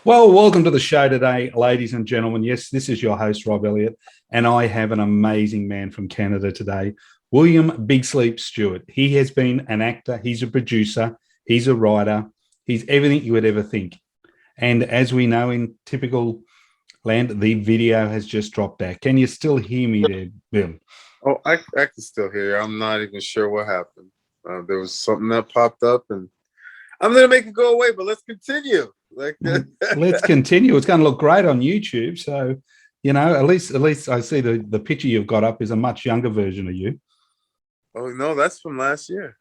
Well, welcome to the show today, ladies and gentlemen. Yes, this is your host, Rob Elliott, and I have an amazing man from Canada today, William Big Sleep Stewart. He has been an actor, he's a producer, he's a writer, he's everything you would ever think. And as we know in typical land, the video has just dropped out. Can you still hear me there, Bill? Oh, I can still hear you. I'm not even sure what happened. There was something that popped up, and I'm gonna make it go away. But let's continue. Let's continue. It's going to look great on YouTube. So, at least I see the picture you've got up is a much younger version of you. Oh no, that's from last year.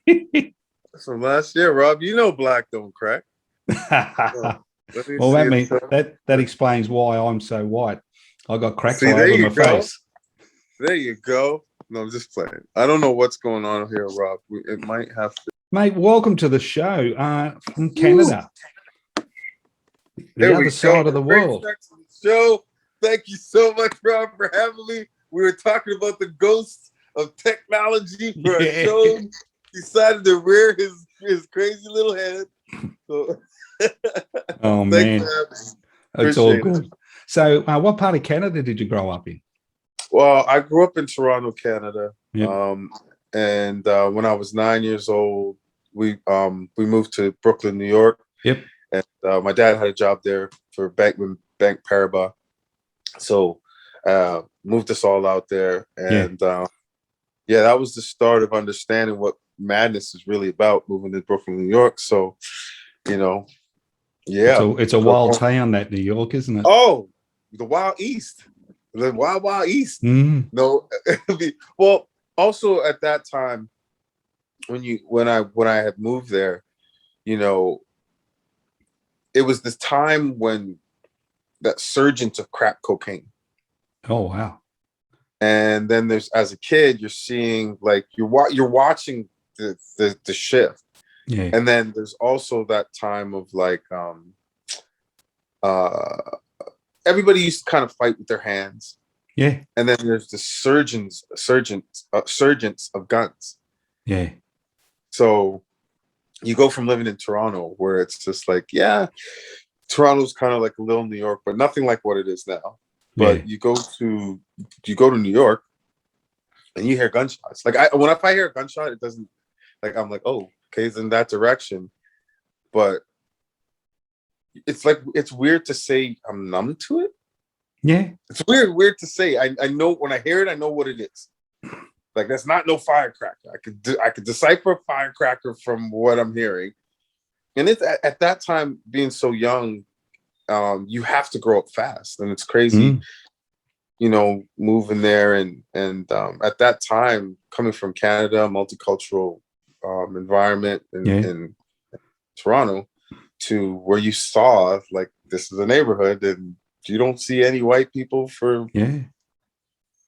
That's from last year, Rob. You know black don't crack. Well, that explains why I'm so white. I got cracks all over my face. There you go. No, I'm just playing. I don't know what's going on here, Rob. It might have to. Mate, welcome to the show from Canada. The other side of the world. Show. Thank you so much, Rob, for having me. We were talking about the ghosts of technology for our show. He decided to rear his crazy little head. So, oh, man. It's all good. So what part of Canada did you grow up in? Well, I grew up in Toronto, Canada. Yep. And when I was 9 years old, we moved to Brooklyn, New York. Yep. And my dad had a job there for Bank Paribas. So moved us all out there. And that was the start of understanding what madness is really about, moving to Brooklyn, New York. So, it's a wild town, that New York, isn't it? Oh, the Wild East. The Wild East. Mm. No, well, also at that time, when I had moved there, it was this time when that surgence of crack cocaine. Oh wow! And then as a kid, you're seeing you're watching the shift. Yeah. And then there's also that time of everybody used to kind of fight with their hands. Yeah. And then there's the surgence of guns. Yeah. So you go from living in Toronto, where it's just Toronto's kind of like a little New York, but nothing like what it is now. But you go to New York and you hear gunshots. If I hear a gunshot, it doesn't I'm like, oh, okay, it's in that direction. But it's weird to say I'm numb to it. Yeah. It's weird to say. I know when I hear it, I know what it is. That's not no firecracker. I could decipher a firecracker from what I'm hearing. And it's at that time, being so young, you have to grow up fast, and it's crazy, moving there and at that time, coming from Canada, multicultural environment in Toronto, to where you saw this is a neighborhood and you don't see any white people for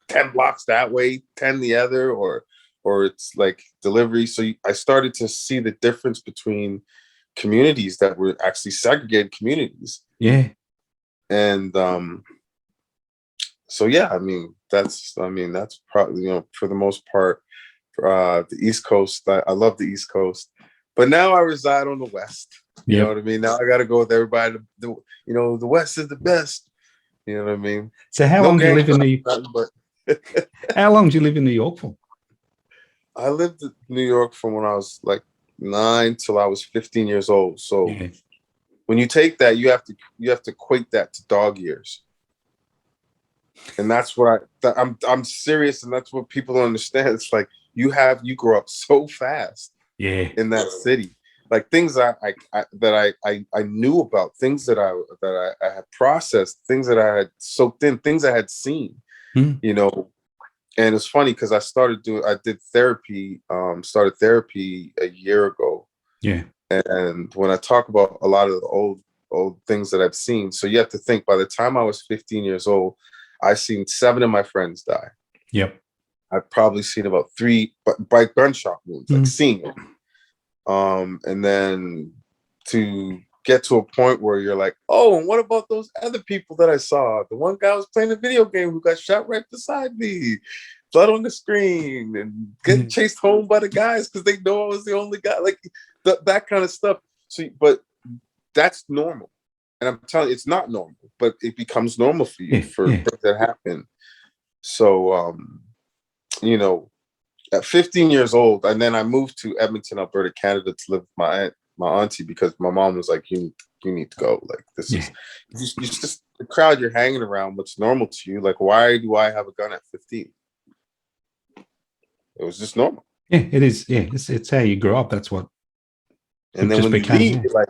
10 blocks that way, 10 the other, or it's delivery. So I started to see the difference between communities that were actually segregated communities. Yeah. And that's probably, for the most part, the East Coast. I love the East Coast, but now I reside on the West. You know what I mean? Now I got to go with everybody. The West is the best. You know what I mean? So how long do you live in New York? How long do you live in New York for? I lived in New York from when I was 9 till I was 15 years old. So when you take that, you have to equate that to dog years. And that's what I'm serious, and that's what people don't understand. It's you grow up so fast in that city. Things that I knew about, things that I had processed, things that I had soaked in, things I had seen, And it's funny because I did therapy, started therapy a year ago. Yeah. And when I talk about a lot of the old things that I've seen, so you have to think, by the time I was 15 years old, I've seen 7 of my friends die. Yep. I've probably seen about 3 by gunshot wounds, seeing it. And then to get to a point where you're like, oh, and what about those other people that I saw? The one guy was playing a video game who got shot right beside me, blood on the screen, and getting chased home by the guys because they know I was the only guy, that kind of stuff. So, but that's normal. And I'm telling you, it's not normal, but it becomes normal for you for yeah. things that happen. So, you know, at 15 years old, and then I moved to Edmonton, Alberta, Canada, to live with my auntie, because my mom was like, you need to go. Like, this Yeah. is you just the crowd you're hanging around, what's normal to you. Like, why do I have a gun at 15? It was just normal. Yeah, it is. Yeah, it's how you grow up. That's what And it then just when you became. leave, Yeah. you're like,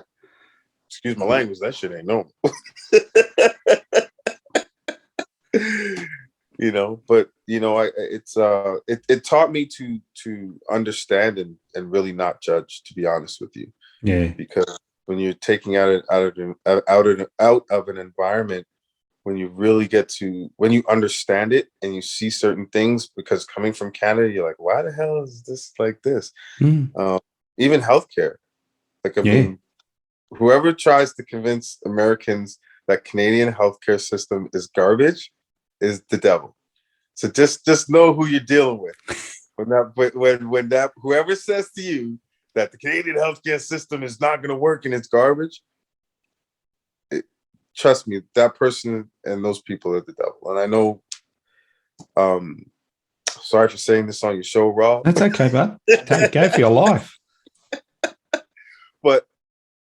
excuse my language, that shit ain't normal. You know, but you know, it taught me to understand and really not judge, to be honest with you. Yeah. Because when you're taking out of an environment, when you really when you understand it and you see certain things, because coming from Canada, you're like, why the hell is this like this? Mm. Even healthcare. Like, I mean, whoever tries to convince Americans that Canadian healthcare system is garbage is the devil. So just know who you're dealing with. When whoever says to you that the Canadian healthcare system is not going to work and it's garbage, trust me, that person and those people are the devil. And I know, sorry for saying this on your show, Raw. That's okay, bud. Go for your life. But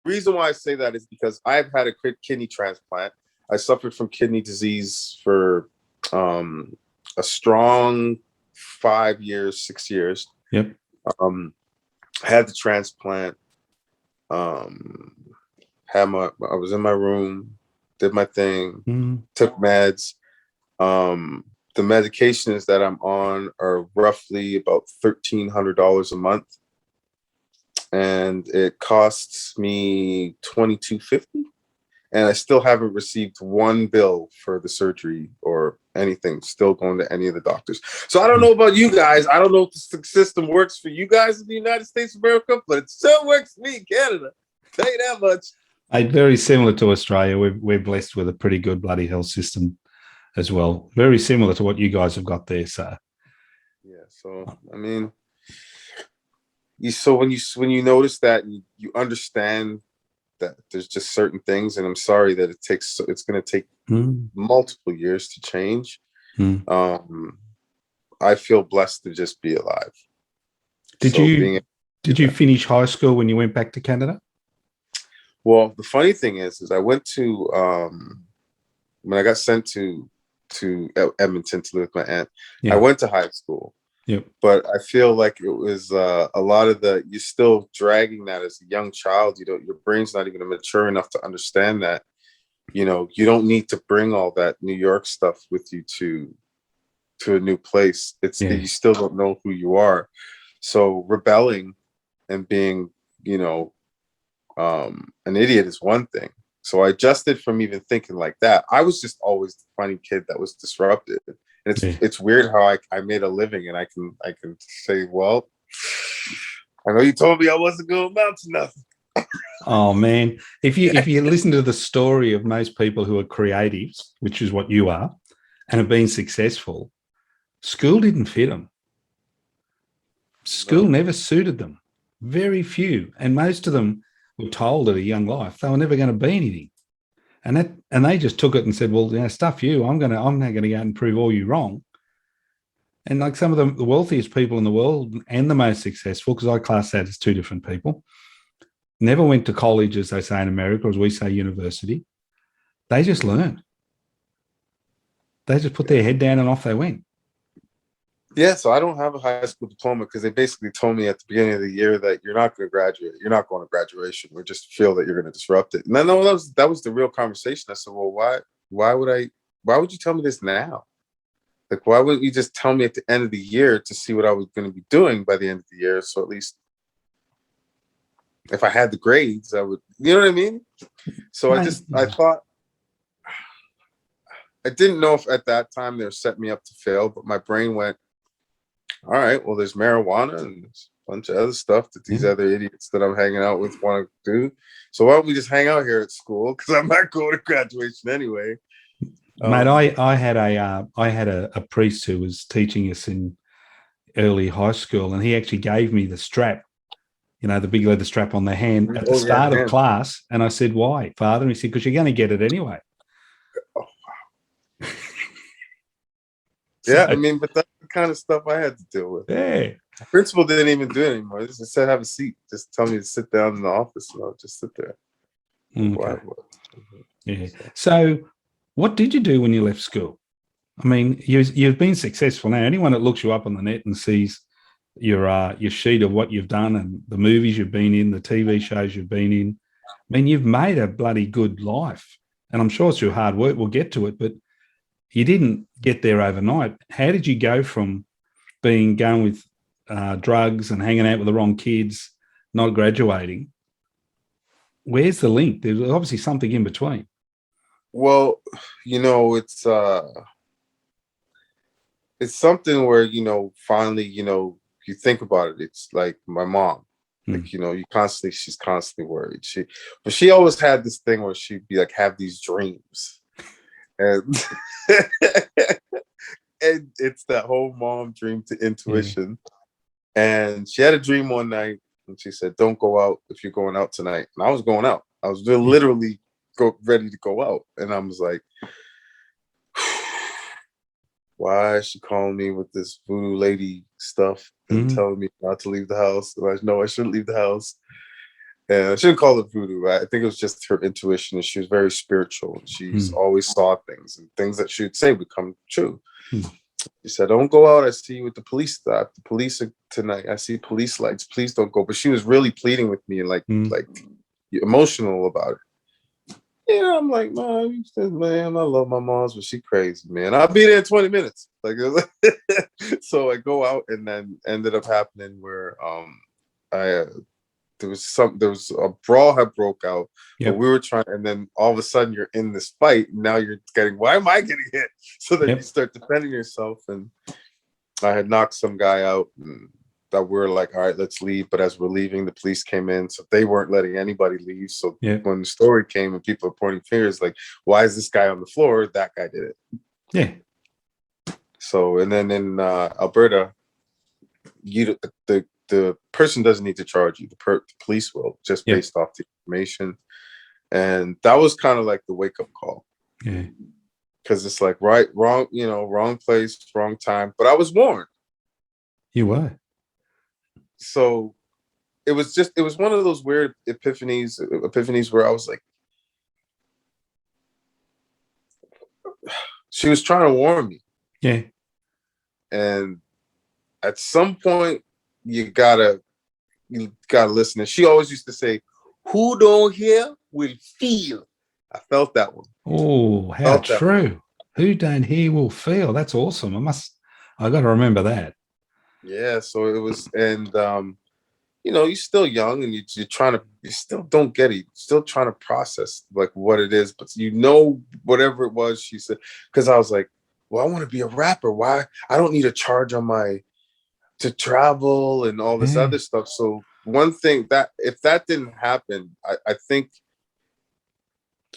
the reason why I say that is because I've had a kidney transplant. I suffered from kidney disease for a strong 5 years, 6 years. Yep. Had the transplant. I was in my room, did my thing, took meds. The medications that I'm on are roughly about $1,300 a month, and it costs me $2,250. And I still haven't received one bill for the surgery or anything, still going to any of the doctors. So I don't know about you guys. I don't know if the system works for you guys in the United States of America, but it still works for me in Canada. Tell you that much. Very similar to Australia. We're blessed with a pretty good bloody health system as well. Very similar to what you guys have got there. So yeah. So I mean, when you notice that, you understand that there's just certain things, and I'm sorry that it's going to take multiple years to change. I feel blessed to just be alive. Did you finish high school when you went back to Canada? Well, the funny thing is I went to when I got sent to Edmonton to live with my aunt. I went to high school. Yep. But I feel like it was a lot of you're still dragging that as a young child. Your brain's not even mature enough to understand that, you don't need to bring all that New York stuff with you to a new place. You still don't know who you are. So rebelling and being, an idiot is one thing. So I adjusted from even thinking like that. I was just always the funny kid that was disruptive. And it's weird how I made a living, and I can say, well, I know you told me I wasn't going to amount to nothing. Oh man, if you listen to the story of most people who are creatives, which is what you are, and have been successful, school didn't fit them. School never suited them. Very few, and most of them were told at a young life they were never going to be anything. And they just took it and said, well, stuff you. I'm now going to go out and prove all you wrong. And like some of the wealthiest people in the world and the most successful, because I class that as two different people, never went to college, as they say in America, or as we say, university. They just learned. They just put their head down and off they went. Yeah, so I don't have a high school diploma because they basically told me at the beginning of the year that you're not going to graduate. You're not going to graduation. We just feel that you're going to disrupt it. And then that was the real conversation. I said, well, why would you tell me this now? Like, why wouldn't you just tell me at the end of the year to see what I was going to be doing by the end of the year? So at least if I had the grades, I would, you know what I mean? So I thought, I didn't know if at that time they were setting me up to fail, but my brain went, all right, well, there's marijuana and there's a bunch of other stuff that these other idiots that I'm hanging out with want to do. So why don't we just hang out here at school? Because I'm not going to graduation anyway. Mate, I had a priest who was teaching us in early high school, and he actually gave me the strap the big leather strap on their hand at the start of class. And I said, why, Father? And he said, because you're going to get it anyway. Oh, wow. Yeah, I mean, but that's the kind of stuff I had to deal with. Yeah. The principal didn't even do it anymore. He just said, have a seat. Just tell me to sit down in the office. And I'll just sit there. Okay. Yeah. So what did you do when you left school? I mean, you've been successful now. Anyone that looks you up on the net and sees your sheet of what you've done and the movies you've been in, the TV shows you've been in, I mean, you've made a bloody good life. And I'm sure it's your hard work. We'll get to it, but you didn't get there overnight. How did you go from going with drugs and hanging out with the wrong kids, not graduating? Where's the link? There's obviously something in between. Well, it's something where, finally, you think about it. It's like my mom, like, she's constantly worried. But she always had this thing where she'd be like, have these dreams. And, and it's that whole mom dream to intuition. And she had a dream one night and she said, don't go out if you're going out tonight. And I was going out. I was literally ready to go out. And I was like, why is she calling me with this voodoo lady stuff and telling me not to leave the house? And I know I shouldn't leave the house. And I shouldn't call it voodoo. Right? I think it was just her intuition. And she was very spiritual. She's always saw things, and things that she would say would come true. She said, don't go out. I see you with the police. The police are tonight. I see police lights. Please don't go. But she was really pleading with me and like emotional about it. Yeah, I'm like, Mom, man, I love my mom's, but she crazy, man. I'll be there in 20 minutes. So I go out, and then ended up happening where there was a brawl had broke out. But we were trying, and then all of a sudden you're in this fight. And now you're getting, why am I getting hit? So then you start defending yourself. And I had knocked some guy out, and that we're like, all right, let's leave. But as we're leaving, the police came in, so they weren't letting anybody leave. So when the story came and people are pointing fingers, like, why is this guy on the floor? That guy did it. Yeah. So, and then in Alberta, the person doesn't need to charge you. The police will, just based off the information. And that was kind of like the wake up call. Yeah. Because it's like wrong place, wrong time. But I was warned. You were. So it was one of those weird epiphanies where I was like, she was trying to warn me. Yeah. And at some point you gotta listen. And she always used to say, who don't hear will feel. I felt that one. Oh, how true. Who don't hear will feel. That's awesome. I got to remember that. Yeah. So it was, and you're still young, and you still don't get it. You're still trying to process like what it is, but whatever it was, she said, because I was like, well, I want to be a rapper. Why? I don't need a charge on to travel and all this other stuff. So one thing that if that didn't happen, I think,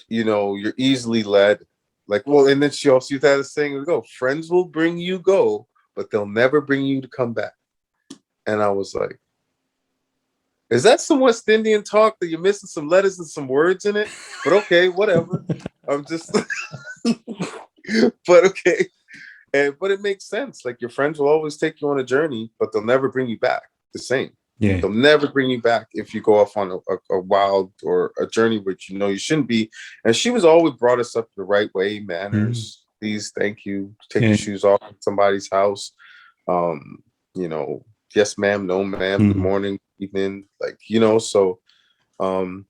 you're easily led. Like, well, and then she also had a saying, friends will bring you go, but they'll never bring you to come back. And I was like, is that some West Indian talk that you're missing some letters and some words in it? But okay, whatever. I'm just, but okay. But it makes sense. Like, your friends will always take you on a journey, but they'll never bring you back the same. Yeah. They'll never bring you back if you go off on a wild or a journey which you shouldn't be. And she was always brought us up the right way, manners. Please, thank you. Take your shoes off in somebody's house. Yes, ma'am, no, ma'am, good morning, evening. So I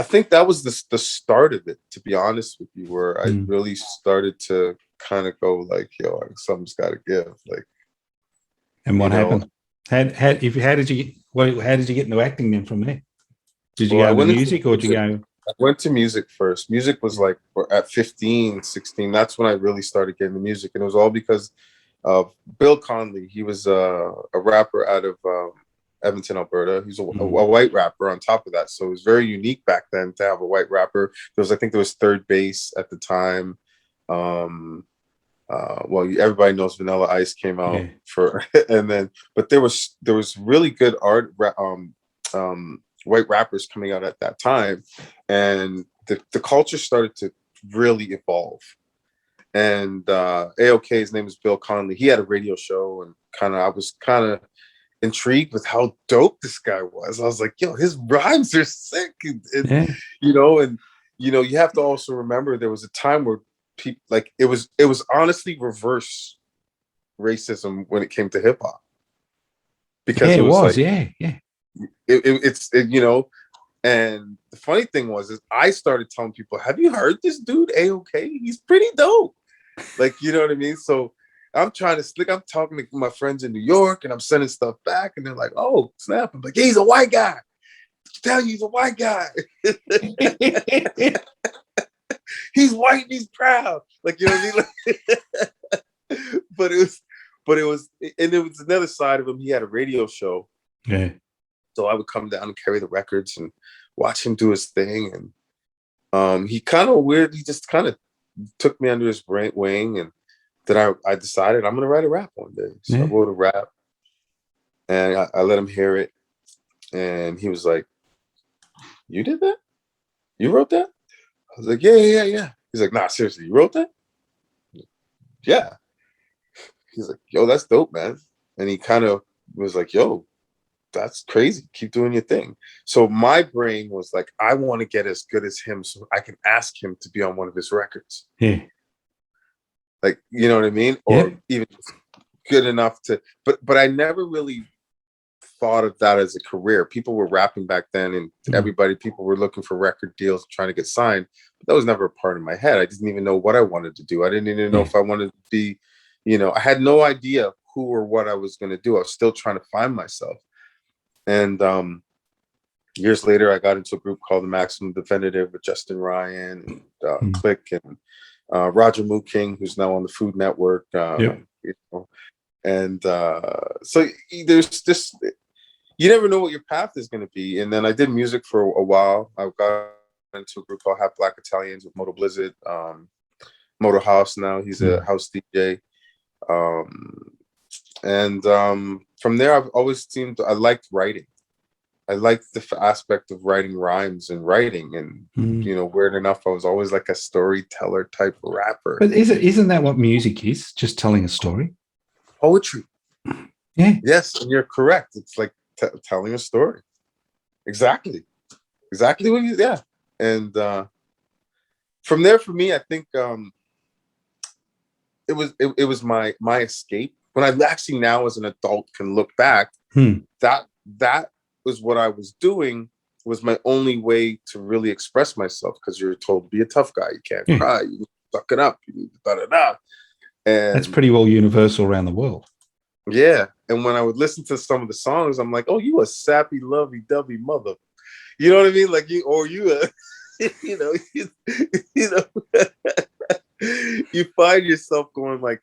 think that was the start of it, to be honest with you, where I really started to kind of go like, something's got to give. Like, and what happened? How did you get into acting then from there? Did you go to music, or did you go? I went to music first. Music was like at 15, 16. That's when I really started getting the music. And it was all because of Bill Conley. He was a rapper out of Edmonton, Alberta. He's a white rapper on top of that. So it was very unique back then to have a white rapper. I think there was Third Base at the time. well, everybody knows Vanilla Ice came out Yeah. for, and then, but there was really good white rappers coming out at that time, and the culture started to really evolve. And AOK, his name is Bill Conley. He had a radio show, and I was kind of intrigued with how dope this guy was. I was like, yo, his rhymes are sick, Yeah. and you have to also remember there was a time where people, like, it was honestly reverse racism when it came to hip hop, because Yeah, it was like, yeah, yeah. it's and the funny thing is I started telling people, have you heard this dude AOK? He's pretty dope. Like, you know what I mean? So I'm trying to slick. I'm talking to my friends in New York, and I'm sending stuff back, and they're like, "Oh, snap!" I'm like, "He's a white guy. Tell you, he's a white guy. He's white and he's proud." Like, you know what I mean? But it was, and there was another side of him. He had a radio show. Yeah. So I would come down and carry the records and watch him do his thing, and he kind of weird. He just kind of took me under his wing, and then I decided I'm gonna write a rap one day. So I wrote a rap, and I let him hear it, and he was like, "You did that? You wrote that?" I was like, "Yeah." He's like, "Nah, seriously, you wrote that?" Yeah. He's like, "Yo, that's dope, man." And he kind of was like, "Yo, that's crazy. Keep doing your thing." So my brain was like, I want to get as good as him so I can ask him to be on one of his records. Yeah. Like, you know what I mean? Or even good enough to, but I never really thought of that as a career. People were rapping back then, and people were looking for record deals, trying to get signed. But that was never a part of my head. I didn't even know what I wanted to do. I didn't even know if I wanted to be, I had no idea who or what I was going to do. I was still trying to find myself. And years later, I got into a group called the Maximum Definitive with Justin Ryan and Click and Roger Moo King, who's now on the Food Network. And so there's this, you never know what your path is going to be. And then I did music for a while. I got into a group called Half Black Italians with Moto Blizzard, Moto House. Now he's a house DJ. And from there, I've always I liked writing. I liked the aspect of writing rhymes and writing, and weird enough, I was always like a storyteller type of rapper. But isn't that what music is? Just telling a story? Poetry. Yeah. Yes, and you're correct. It's like telling a story. Exactly what you. Yeah, and from there, for me, I think it was my escape. When I actually now as an adult can look back, that was what I was doing, was my only way to really express myself, because you're told to be a tough guy. You can't cry. You need to suck it up. You need to da-da-da. And that's pretty well universal around the world. Yeah. And when I would listen to some of the songs, I'm like, oh, you a sappy, lovey-dovey mother. You know what I mean? Like you you find yourself going like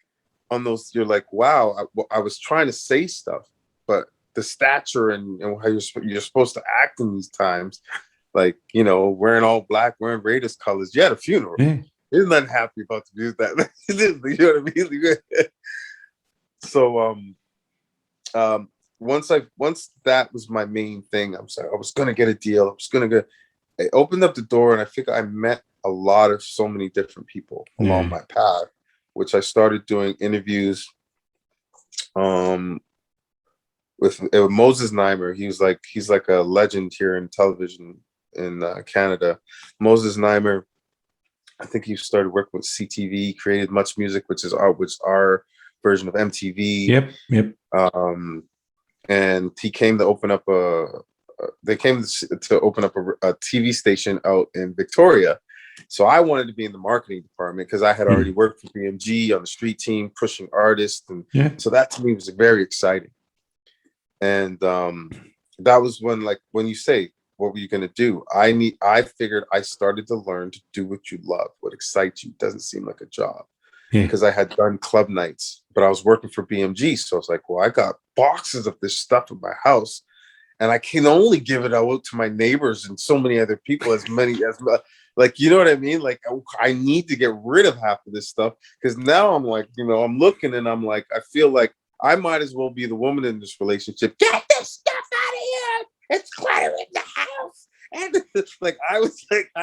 on those, you're like, wow, I was trying to say stuff, but the stature and how you're supposed to act in these times, like, wearing all black, wearing Raiders colors. You had a funeral. Yeah. There's nothing happy about to do that. You know what I mean? So once that was my main thing, I was gonna get a deal. I opened up the door, and I think I met so many different people along my path, which I started doing interviews with Moses Neimer. He's like a legend here in television in Canada. Moses Neimer, I think he started working with CTV, created Much Music, which is our version of MTV. Yep. And he came to open up a TV station out in Victoria. So I wanted to be in the marketing department, because I had already worked for BMG on the street team, pushing artists. And so that to me was very exciting. And that was when you say, what were you going to do? I figured I started to learn to do what you love, what excites you. Doesn't seem like a job. Because I had done club nights, but I was working for BMG. So I was like, well, I got boxes of this stuff in my house, and I can only give it out to my neighbors and so many other people, as Like, you know what I mean? Like, I need to get rid of half of this stuff because now I'm like, I'm looking and I'm like, I feel like I might as well be the woman in this relationship. Get this stuff out of here! It's clutter in the house. And like, I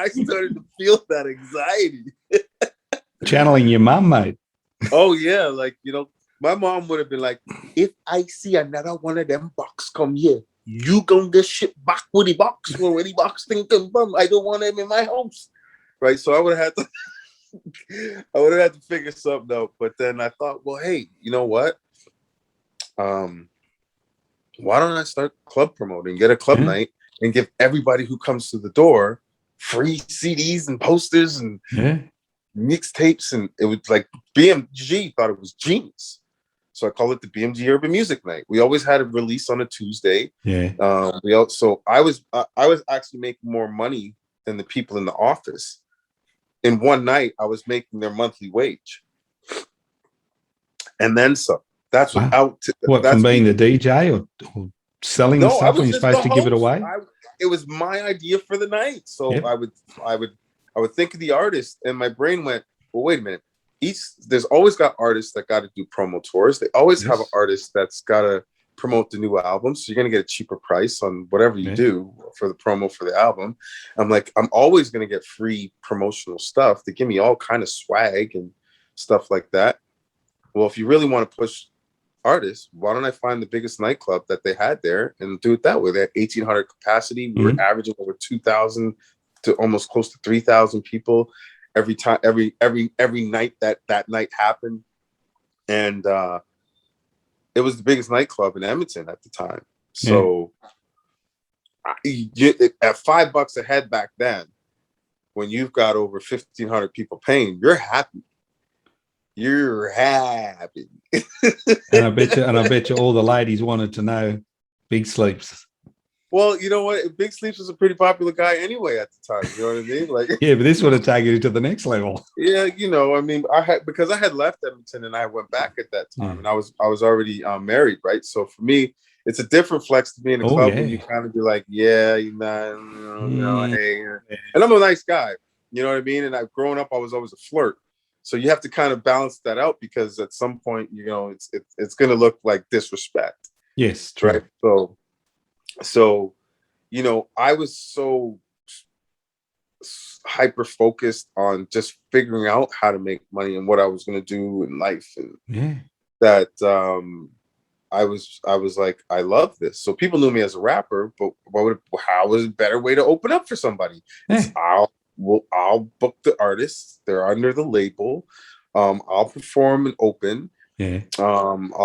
started to feel that anxiety. Channeling your mum, mate. Oh yeah, like my mom would have been like, if I see another one of them box come here, you gonna get shipped back with the box where the box thing come from. I don't want them in my house, right? So I would have had to figure something out. But then I thought, well, hey, you know what? Why don't I start club promoting, get a club night, and give everybody who comes to the door free CDs and posters and mixtapes, and it was like BMG thought it was genius. So I call it the BMG Urban Music Night. We always had a release on a Tuesday. Yeah. I was actually making more money than the people in the office. In one night, I was making their monthly wage, and then some. That's without from being the DJ or selling the stuff when you're supposed to give it away. It was my idea for the night, so I would think of the artist, and my brain went, well, wait a minute. There's always got artists that got to do promo tours. They always have an artist that's got to promote the new album. So you're going to get a cheaper price on whatever you do for the promo for the album. I'm like, I'm always going to get free promotional stuff. They give me all kind of swag and stuff like that. Well, if you really want to push artists, why don't I find the biggest nightclub that they had there and do it that way? They had 1,800 capacity. We were averaging over 2,000 to almost close to 3,000 people every time, every night that night happened. And it was the biggest nightclub in Edmonton at the time. So at $5 a head back then, when you've got over 1,500 people paying, you're happy. You're happy. and I bet you all the ladies wanted to know Big Sleeps. Well, you know what? Big Sleeps was a pretty popular guy anyway at the time. You know what I mean? Like, yeah, but this would have taken you to the next level. Yeah, I mean, because I had left Edmonton and I went back at that time, and I was already married, right? So for me, it's a different flex to be in a club when you kind of be like, hey, and I'm a nice guy, you know what I mean? And I've grown up, I was always a flirt. So you have to kind of balance that out because at some point, it's going to look like disrespect. Yes, true. Right. So, I was so hyper focused on just figuring out how to make money and what I was going to do in life, and that I was like, I love this. So people knew me as a rapper, but how was a better way to open up for somebody? I'll book the artists. They're under the label. I'll perform and open. I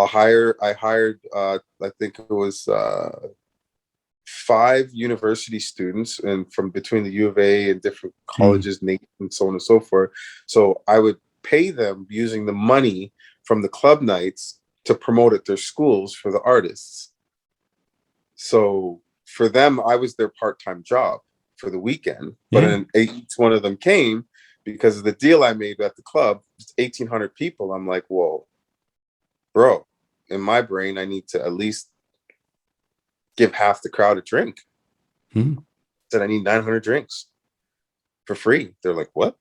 hired, I think it was 5 university students, and from between the U of A and different colleges, and so on and so forth. So I would pay them using the money from the club nights to promote at their schools for the artists. So for them, I was their part-time job for the weekend, but then each one of them came because of the deal I made at the club. It's 1,800 people. I'm like, whoa, bro, in my brain, I need to at least give half the crowd a drink. Said I need 900 drinks for free. They're like, what?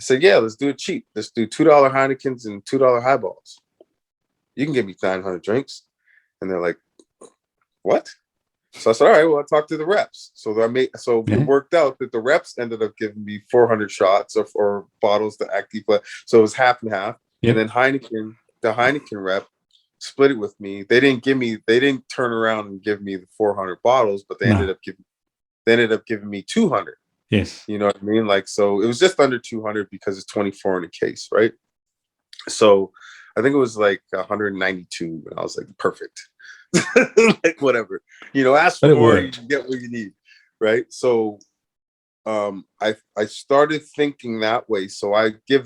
I said, yeah, let's do it cheap. Let's do $2 Heinekens and $2 highballs. You can give me 900 drinks. And they're like, what? So I said, all right, well, I'll talk to the reps. So it worked out that the reps ended up giving me 400 shots or bottles to active. So it was half and half. And then the Heineken rep split it with me. They didn't turn around and give me the 400 bottles, but they ended up giving me 200. Yes. You know what I mean? Like, so it was just under 200 because it's 24 in a case, right? So I think it was like 192, and I was like, perfect. Like, whatever, ask for more, you can get what you need, right? So I started thinking that way. So I'd be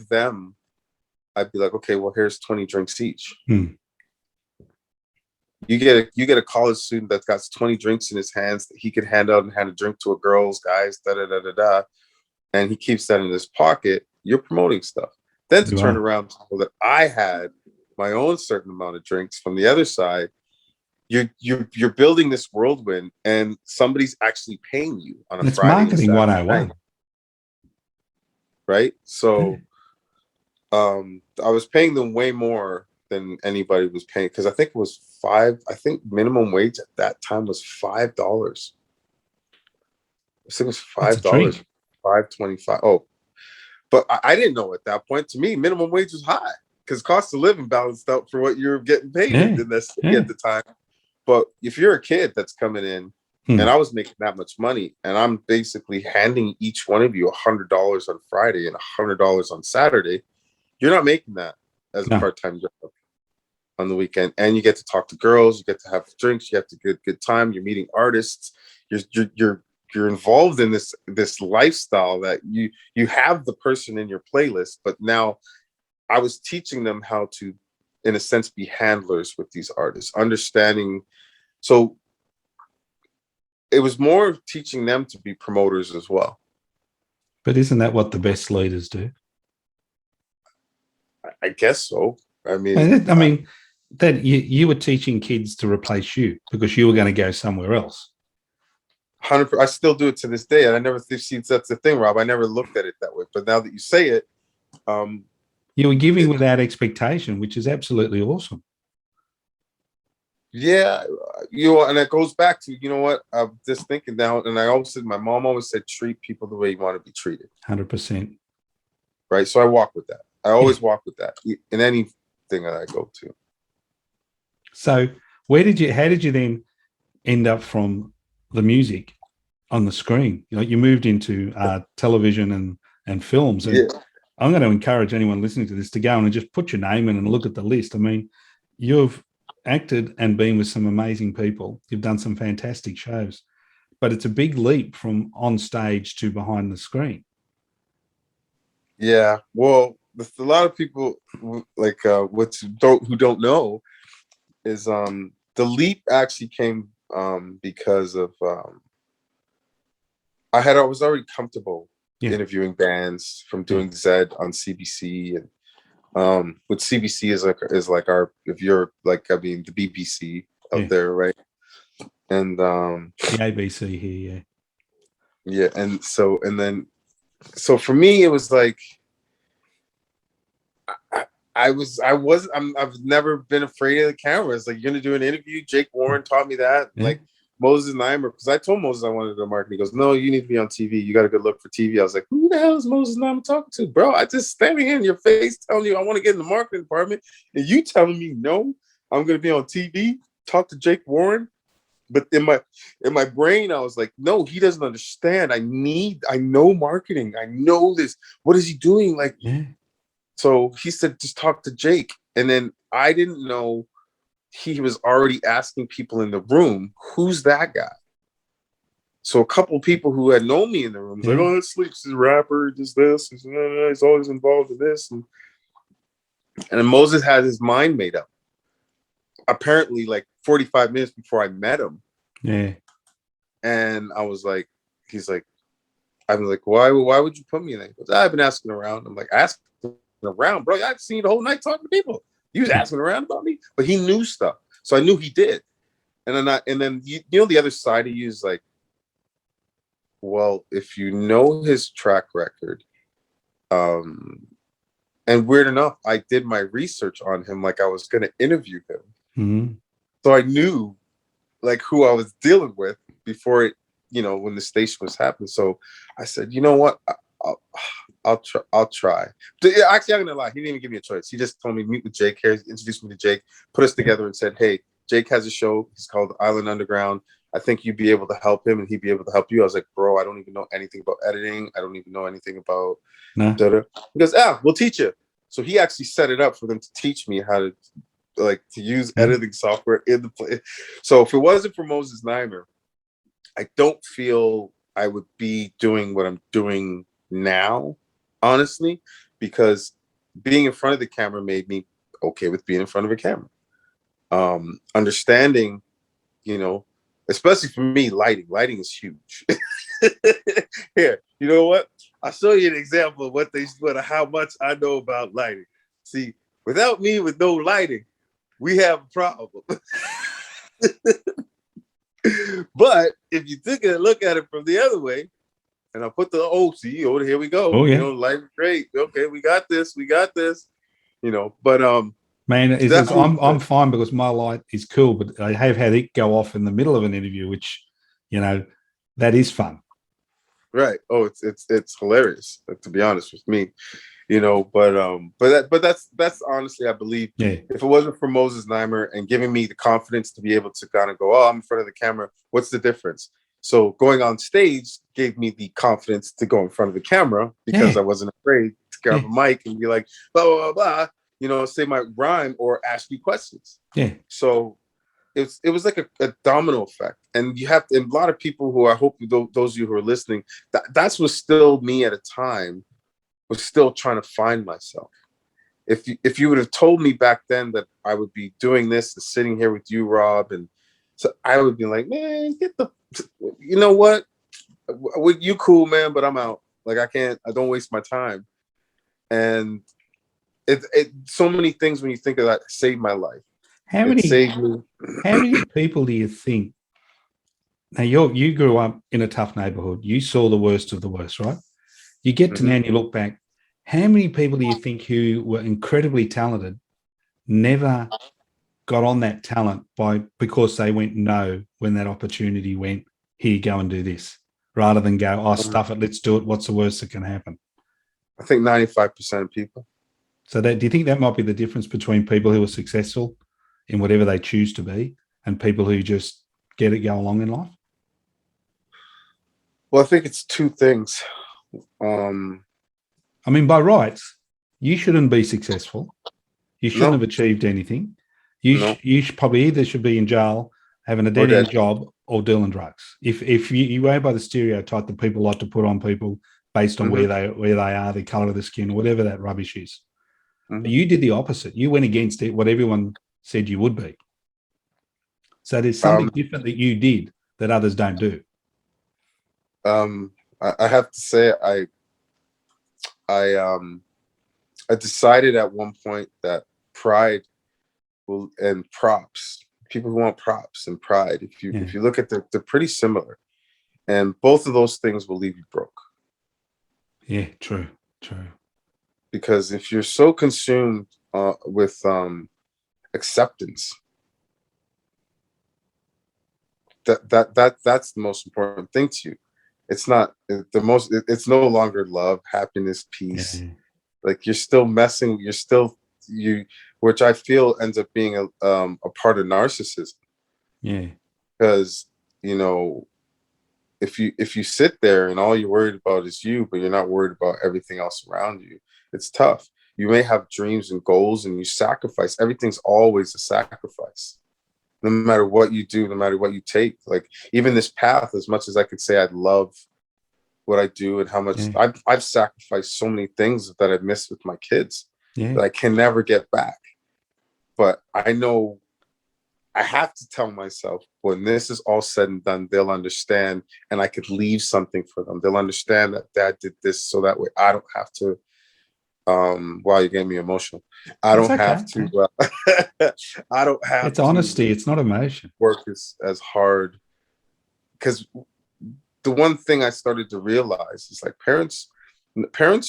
like, okay, well, here's 20 drinks each. You get a college student that's got 20 drinks in his hands that he could hand out and hand a drink to a girls, guys, and he keeps that in his pocket. You're promoting stuff. Then to turn around so that I had my own certain amount of drinks from the other side, you're building this whirlwind, and somebody's actually paying you on a Friday. It's marketing 101. right? So I was paying them way more than anybody was paying, because I think it was I think minimum wage at that time was $5. I think it was That's a $5, drink. 5.25. Oh, but I didn't know at that point. To me, minimum wage was high because cost of living balanced out for what you're getting paid Yeah. in the city Yeah. at the time. But if you're a kid that's coming in, and I was making that much money, and I'm basically handing each one of you $100 on Friday and $100 on Saturday, you're not making that as a No. part-time job on the weekend. And you get to talk to girls, you get to have drinks, you have to get good time, you're meeting artists, you're involved in this lifestyle that you have the person in your playlist, but now I was teaching them how to, in a sense, be handlers with these artists, understanding. So it was more teaching them to be promoters as well. But isn't that what the best leaders do? I guess so. I mean, That you were teaching kids to replace you because you were going to go somewhere else. 100%. I still do it to this day, and I never see that's the thing, Rob. I never looked at it that way, but now that you say it, you were giving without expectation, which is absolutely awesome. Yeah, and it goes back to, you know what, I'm just thinking now, and I always said, my mom always said, treat people the way you want to be treated. 100%. Right. So I walk with that. I always walk with that in anything that I go to. So how did you then end up from the music on the screen? You moved into television and films. And I'm going to encourage anyone listening to this to go and just put your name in and look at the list. I mean, you've acted and been with some amazing people. You've done some fantastic shows, but it's a big leap from on stage to behind the screen. Yeah. Well, a lot of people who don't know is the leap actually came because of I was already comfortable interviewing bands from doing Zed on CBC, and with CBC is like our, if you're like, I mean, the BBC out there, right? And the ABC here, and so for me it was like I've never been afraid of the cameras. Like, you're gonna do an interview. Jake Warren taught me that. Like Moses Neimer, because I told Moses I wanted to market. He goes, "No, you need to be on TV. You got a good look for TV." I was like, "Who the hell is Moses Neimer talking to, bro? I just standing here in your face telling you I want to get in the marketing department, and you telling me no, I'm gonna be on TV. Talk to Jake Warren." But in my brain, I was like, "No, he doesn't understand. I know marketing. I know this. What is he doing?" Like. So he said, just talk to Jake. And then I didn't know he was already asking people in the room, who's that guy? So a couple of people who had known me in the room was like, "Oh, Sleeps, he's a rapper, does this, he's always involved in this." And then Moses had his mind made up. Apparently, like 45 minutes before I met him. Yeah. And I was like, I'm like, why would you put me in there? He goes, "I've been asking around." I'm like, "Asking around, bro? I've seen the whole night talking to people. He was asking around about me," but he knew stuff, so I knew he did. And then you know the other side of you is like, well, if you know his track record, and weird enough, I did my research on him, like I was going to interview him, so I knew like who I was dealing with before it, when the station was happening. So I said, you know what? I'll try. Actually, I'm gonna lie. He didn't even give me a choice. He just told me meet with Jake here. Introduced me to Jake, put us together, and said, "Hey, Jake has a show. It's called Island Underground. I think you'd be able to help him, and he'd be able to help you." I was like, "Bro, I don't even know anything about editing. I don't even know anything about." He goes, "We'll teach you." So he actually set it up for them to teach me how to use editing software in the play. So if it wasn't for Moses Neimer, I don't feel I would be doing what I'm doing now, honestly, because being in front of the camera made me okay with being in front of a camera. Understanding, especially for me, lighting is huge. Here, you know what? I'll show you an example of how much I know about lighting. See, without me with no lighting, we have a problem. But if you take a look at it from the other way, and I'll put the CEO. Here we go. Oh, yeah. You know, life is great. Okay, we got this. We got this. You know, but Man, definitely, I'm fine because my light is cool, but I have had it go off in the middle of an interview, which, you know, that is fun. right. Oh, it's hilarious, to be honest with me. You know, but that's honestly, I believe, Yeah. if it wasn't for Moses Neimer and giving me the confidence to be able to kind of go, oh, I'm in front of the camera, what's the difference? So going on stage gave me the confidence to go in front of the camera because Yeah. I wasn't afraid to grab a mic and be like, blah, blah, blah, blah, you know, say my rhyme or ask me questions. Yeah. So it was like a domino effect. And you have to, and a lot of people who, I hope those of you who are listening, that's what still me at a time was still trying to find myself. If you would have told me back then that I would be doing this and sitting here with you, Rob, and so I would be like, man, you know what? With you, cool, man, but I'm out. Like I don't waste my time. And it so many things when you think of that saved my life. How It many saved me. how many people do you think? Now you grew up in a tough neighborhood. You saw the worst of the worst, right? You get to now and you look back. How many people do you think who were incredibly talented never got on that talent because they went no when that opportunity went, here you go and do this, rather than go, oh, stuff it, let's do it. What's the worst that can happen? I think 95% of people. So do you think that might be the difference between people who are successful in whatever they choose to be and people who just get it, go along in life? Well, I think it's two things. I mean, by rights, you shouldn't be successful. You shouldn't have achieved anything. You should probably either should be in jail, having a dead-end job, or dealing drugs. If you go by the stereotype that people like to put on people based on where they are, the color of the skin, or whatever that rubbish is. But you did the opposite. You went against it, what everyone said you would be. So there's something different that you did that others don't do. I have to say, I decided at one point that pride and props, people who want props and pride, if you look at they're pretty similar, and both of those things will leave you broke. Yeah, true. Because if you're so consumed with acceptance, that's the most important thing to you. It's not the most. It's no longer love, happiness, peace. Yeah. Like you're still messing. You're still which I feel ends up being a part of narcissism. Yeah. Because you know, if you sit there and all you're worried about is you, but you're not worried about everything else around you, it's tough. You may have dreams and goals, and you sacrifice. Everything's always a sacrifice. No matter what you do, no matter what you take, like even this path, as much as I could say I love what I do and how much I've sacrificed so many things that I've missed with my kids that I can never get back. But I know I have to tell myself when this is all said and done, they'll understand, and I could leave something for them. They'll understand that Dad did this so that way I don't have to. Wow, you getting me emotional. I don't have to. I don't have. It's honesty. It's not emotion. Work as hard, because the one thing I started to realize is like parents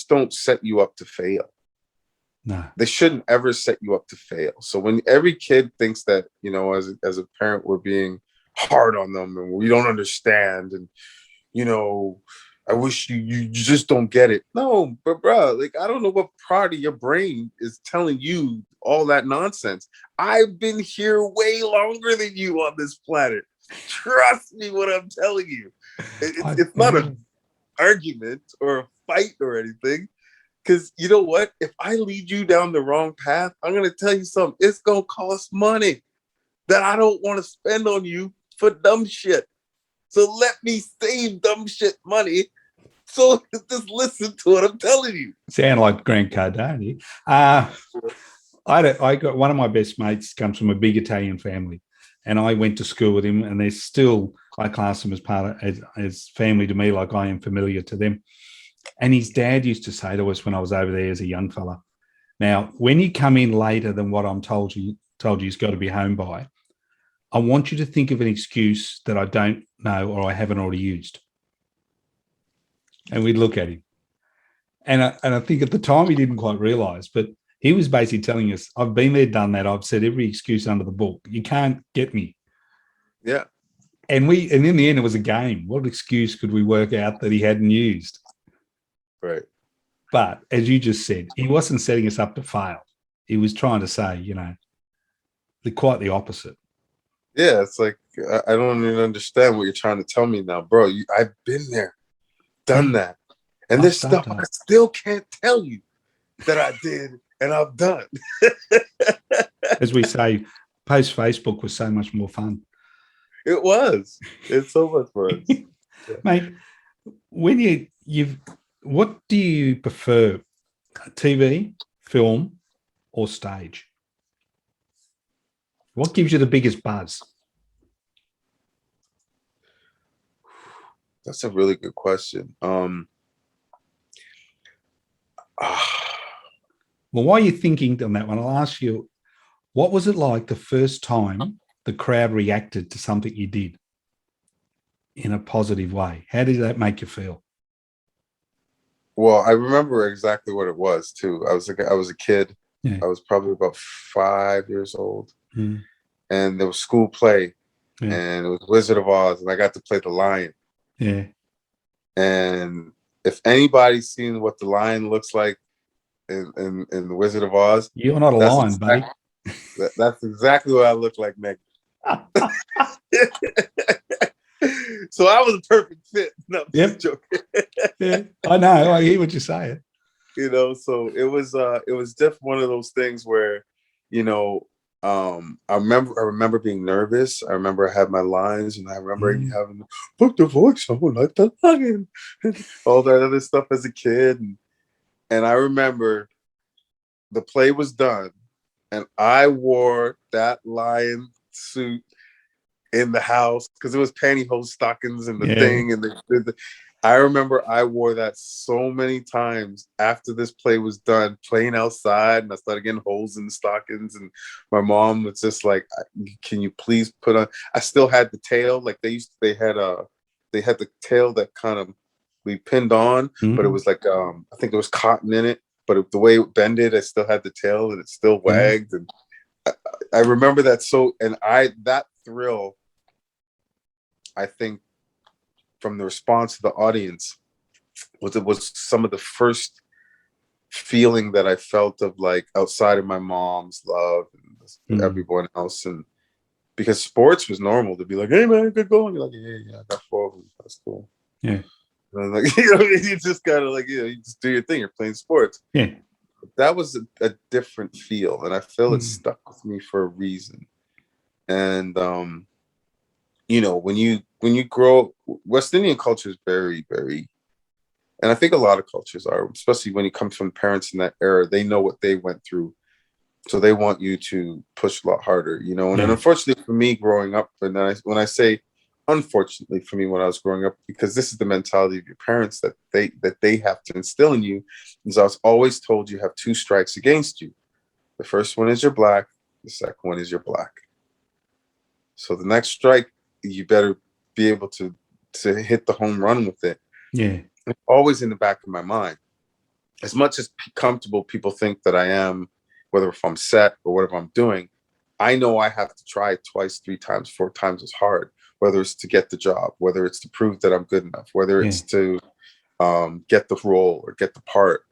don't set you up to fail. No, they shouldn't ever set you up to fail. So when every kid thinks that, you know, as a parent, we're being hard on them and we don't understand, and you know, I wish you just don't get it. No, but bro, like I don't know what part of your brain is telling you all that nonsense. I've been here way longer than you on this planet. Trust me when I'm telling you. It's not an argument or a fight or anything. Because you know what? If I lead you down the wrong path, I'm going to tell you something. It's going to cost money that I don't want to spend on you for dumb shit. So let me save dumb shit money. So just listen to what I'm telling you. Sound like Grant Cardone. I got one of my best mates comes from a big Italian family, and I went to school with him, and I class him as part of as family to me, like I am familiar to them. And his dad used to say to us when I was over there as a young fella, now, when you come in later than what I'm told you's got to be home by, I want you to think of an excuse that I don't know or I haven't already used. and we'd look at him. And I think at the time he didn't quite realize, but he was basically telling us, I've been there, done that. I've said every excuse under the book. You can't get me. Yeah. And in the end, it was a game. What excuse could we work out that he hadn't used? Right. But as you just said, he wasn't setting us up to fail. He was trying to say, quite the opposite. Yeah, it's like, I don't even understand what you're trying to tell me now, bro. I've been there, done that. And there's stuff I still can't tell you that I did and I've done. As we say, post Facebook was so much more fun. It was. It's so much fun. Yeah. Mate, when what do you prefer, TV, film, or stage? What gives you the biggest buzz? That's a really good question. Well, while you're thinking on that one, I'll ask you, what was it like the first time the crowd reacted to something you did in a positive way? How did that make you feel? Well, I remember exactly what it was too. I was a kid. Yeah. I was probably about 5 years old, and there was school play, and it was Wizard of Oz, and I got to play the lion. Yeah. And if anybody's seen what the lion looks like in the Wizard of Oz, you're not a lion, buddy. That's exactly what I look like, Nick. So I was a perfect fit. No, I'm just joking. Yeah, I know. I hear what you're saying. So it was just one of those things where, I remember being nervous. I remember I had my lines, and I remember having to put the voice on like the lion, and all that other stuff as a kid. And I remember the play was done, and I wore that lion suit in the house because it was pantyhose stockings and the thing. And I remember I wore that so many times after this play was done, playing outside, and I started getting holes in the stockings. And my mom was just like, "Can you please put on?" I still had the tail, like they had the tail that kind of we pinned on, but it was like I think there was cotton in it, but the way it bended, I still had the tail and it still wagged. And I remember that that thrill, I think, from the response of the audience was some of the first feeling that I felt of, like, outside of my mom's love and everyone else. And because sports was normal to be like, "Hey man, good going." You're like, "Yeah, I got 4 of them. That's cool." Yeah. And like, you just gotta, like, you just do your thing. You're playing sports. Yeah. That was a different feel, and I feel it stuck with me for a reason. And when you grow, West Indian culture is very, very, and I think a lot of cultures are, especially when you come from parents in that era, they know what they went through, so they want you to push a lot harder, And unfortunately for me growing up, and when I say unfortunately for me when I was growing up, because this is the mentality of your parents that they have to instill in you, is I was always told you have 2 strikes against you. The first one is you're black. The second one is you're black. So the next strike, you better be able to hit the home run with it. Yeah. It's always in the back of my mind. As much as comfortable people think that I am, whether if I'm set or whatever I'm doing, I know I have to try twice, 3 times, 4 times as hard, whether it's to get the job, whether it's to prove that I'm good enough, whether it's to get the role or get the part.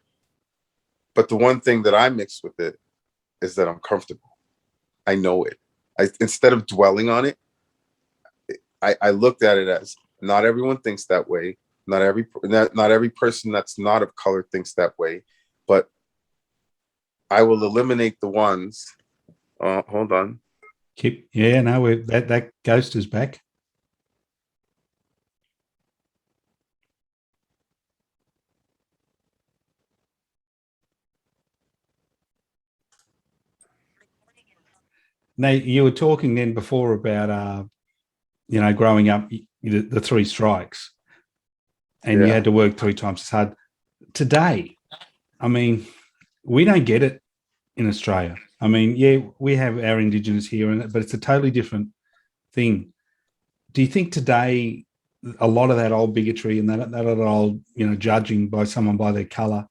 But the one thing that I mix with it is that I'm comfortable. I know it. Instead of dwelling on it, I looked at it as, not everyone thinks that way. Not every person that's not of color thinks that way. But I will eliminate the ones. Hold on. That ghost is back. Now, you were talking then before about, growing up, the 3 strikes, and you had to work 3 times as hard. Today, I mean, we don't get it in Australia. I mean, we have our Indigenous here, but it's a totally different thing. Do you think today a lot of that old bigotry and that old, judging by someone by their color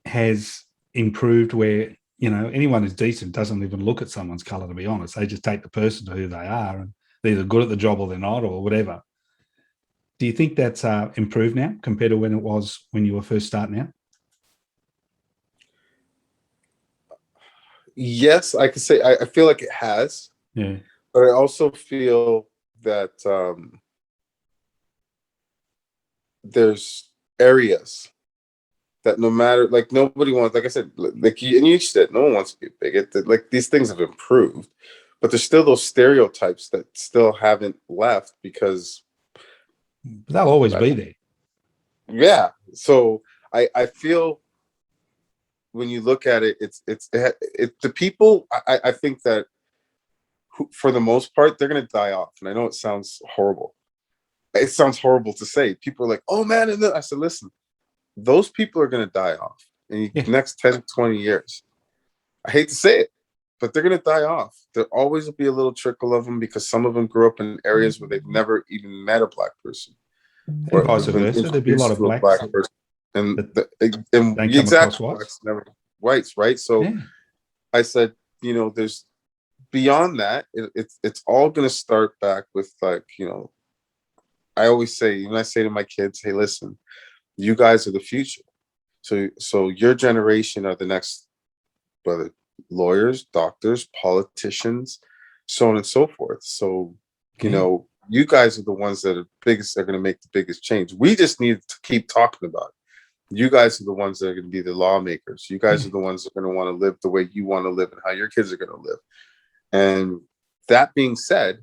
has improved where, anyone who's decent doesn't even look at someone's color, to be honest. They just take the person to who they are, and they're either good at the job or they're not, or whatever. Do you think that's improved now compared to when it was when you were first starting out? Yes, I could say I feel like it has. Yeah. But I also feel that there's areas that no matter, like, nobody wants, like I said, like you said, no one wants to be a bigot. Like, these things have improved, but there's still those stereotypes that still haven't left because they'll always be there. Yeah. So I feel when you look at it, it's the people. I think that for the most part, they're going to die off. And I know it sounds horrible. It sounds horrible to say. People are like, oh man. And then I said, listen, those people are going to die off in the next 10, 20 years. I hate to say it, but they're going to die off. There always will be a little trickle of them because some of them grew up in areas where they've never even met a black person. And vice versa. There'd be a lot of blacks. And exactly whites, never whites, right? So I said, there's beyond that, it's all going to start back with, like, I always say, when I say to my kids, hey, listen, you guys are the future. So your generation are the next, whether lawyers, doctors, politicians, so on and so forth. So, you guys are the ones that are going to make the biggest change. We just need to keep talking about it. You guys are the ones that are going to be the lawmakers. You guys are the ones that are going to want to live the way you want to live and how your kids are going to live. And that being said,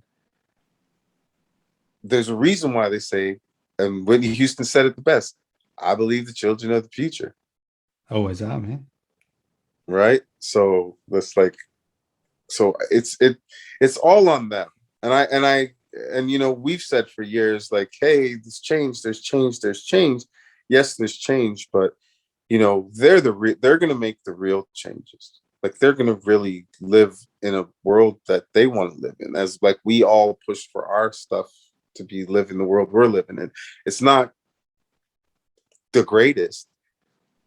there's a reason why they say, and Whitney Houston said it the best, I believe the children are the future. Always are, man. Right? So that's like, so it's all on them. And we've said for years, like, hey, there's change. Yes, there's change, but they're going to make the real changes. Like, they're going to really live in a world that they want to live in, as like we all push for our stuff to be live in the world we're living in. It's not the greatest,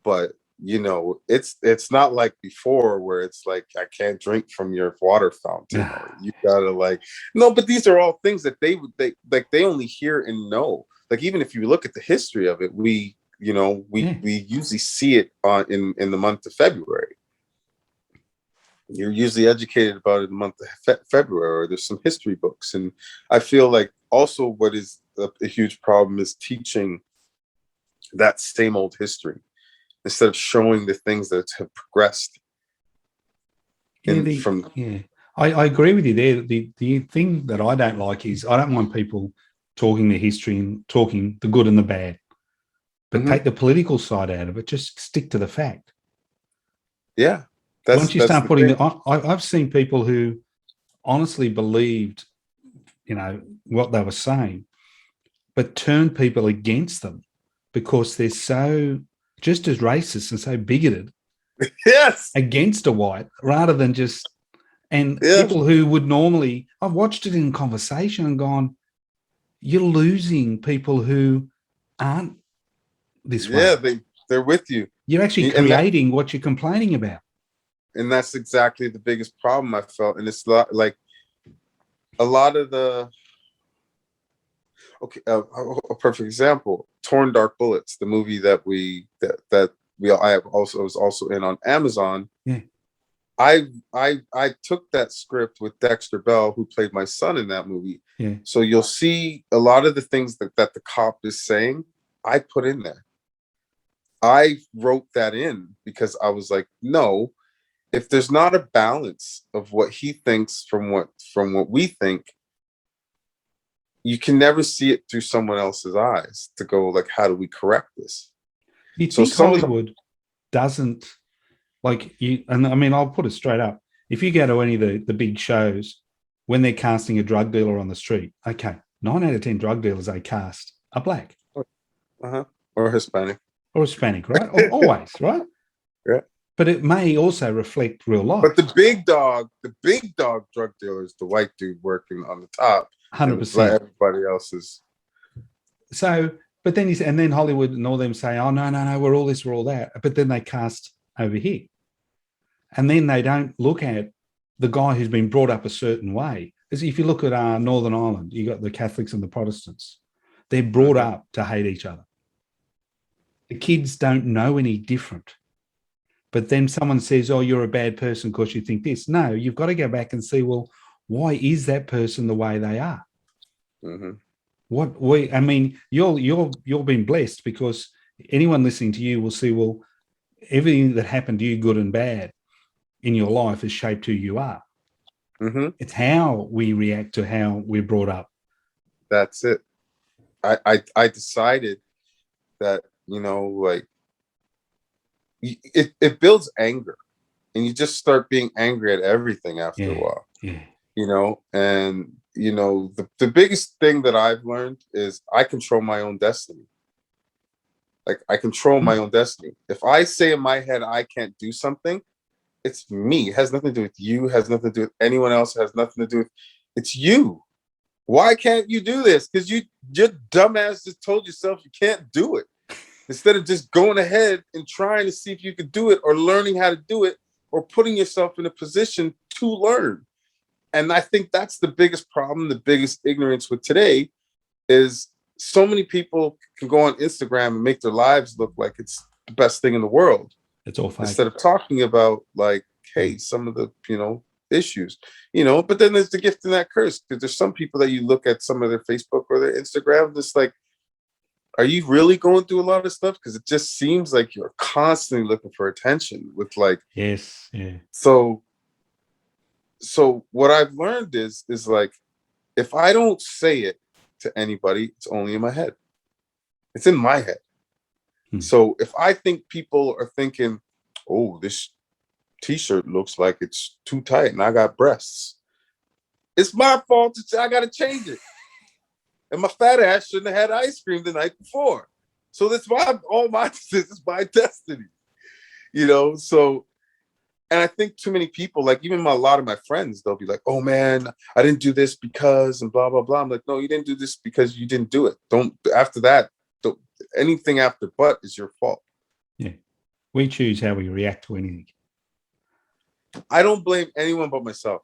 but it's not like before where it's like, I can't drink from your water fountain. Or you gotta, like, no, but these are all things that they only hear and know. Like, even if you look at the history of it, we usually see it in the month of February. You're usually educated about it in the month of February, or there's some history books. And I feel like also what is a huge problem is teaching that same old history instead of showing the things that have progressed. I agree with you there. The thing that I don't like is I don't want people talking the history and talking the good and the bad, but take the political side out of it. Just stick to the fact. Yeah. Once you start putting it on, I've seen people who honestly believed, what they were saying, but turned people against them because they're so just as racist and so bigoted against a white rather than just, and people who would normally, I've watched it in conversation and gone, you're losing people who aren't this way. Yeah, they're with you. You're actually creating what you're complaining about. And that's exactly the biggest problem I felt. And it's like a lot of the, a perfect example, Torn Dark Bullets, the movie that I was also in on Amazon. Yeah. I took that script with Dexter Bell, who played my son in that movie. Yeah. So you'll see a lot of the things that the cop is saying, I put in there. I wrote that in because I was like, no, if there's not a balance of what he thinks from what we think, you can never see it through someone else's eyes to go, like, how do we correct this? You think Hollywood doesn't, like, you, and I mean, I'll put it straight up. If you go to any of the big shows, when they're casting a drug dealer on the street, okay, 9 out of 10 drug dealers they cast are black. Or Hispanic. Or Hispanic, right? Always, right? Yeah. But it may also reflect real life. But the big dog drug dealer is the white dude working on the top. 100%. Everybody else is So, but then and then Hollywood and all them say, oh, no, no, no, we're all this, we're all that. But then they cast over here. And then they don't look at the guy who's been brought up a certain way. As if you look at Northern Ireland, you got the Catholics and the Protestants. They're brought up to hate each other. The kids don't know any different. But then someone says, oh, you're a bad person because you think this. No, you've got to go back and see, well, why is that person the way they are? I mean, you're being blessed because anyone listening to you will see, well, everything that happened to you, good and bad, in your life has shaped who you are. It's how we react to how we're brought up. That's it. I decided that, like it builds anger, and you just start being angry at everything after a while. And the biggest thing that I've learned is I control my own destiny. Like, I control my own destiny. If I say in my head I can't do something, it's me. It has nothing to do with you, has nothing to do with anyone else, has nothing to do with, it's you. Why can't you do this? Because your dumbass just told yourself you can't do it. Instead of just going ahead and trying to see if you could do it, or learning how to do it, or putting yourself in a position to learn. And I think that's the biggest problem, the biggest ignorance with today, is so many people can go on Instagram and make their lives look like it's the best thing in the world. It's all fake. Instead of talking about, like, hey, some of the, issues, but then there's the gift and that curse, because there's some people that you look at some of their Facebook or their Instagram, just like, are you really going through a lot of stuff? Because it just seems like you're constantly looking for attention with, like, yes, yeah. So what I've learned is like, if I don't say it to anybody, it's only in my head. It's in my head. So if I think people are thinking, oh, this t-shirt looks like it's too tight and I got breasts, it's my fault. I got to change it. And my fat ass shouldn't have had ice cream the night before. So this is my destiny, So, and I think too many people, like even a lot of my friends, they'll be like, oh man, I didn't do this because, and blah, blah, blah. I'm like, no, you didn't do this because you didn't do it. After that, anything after but is your fault. Yeah. We choose how we react to anything. I don't blame anyone but myself.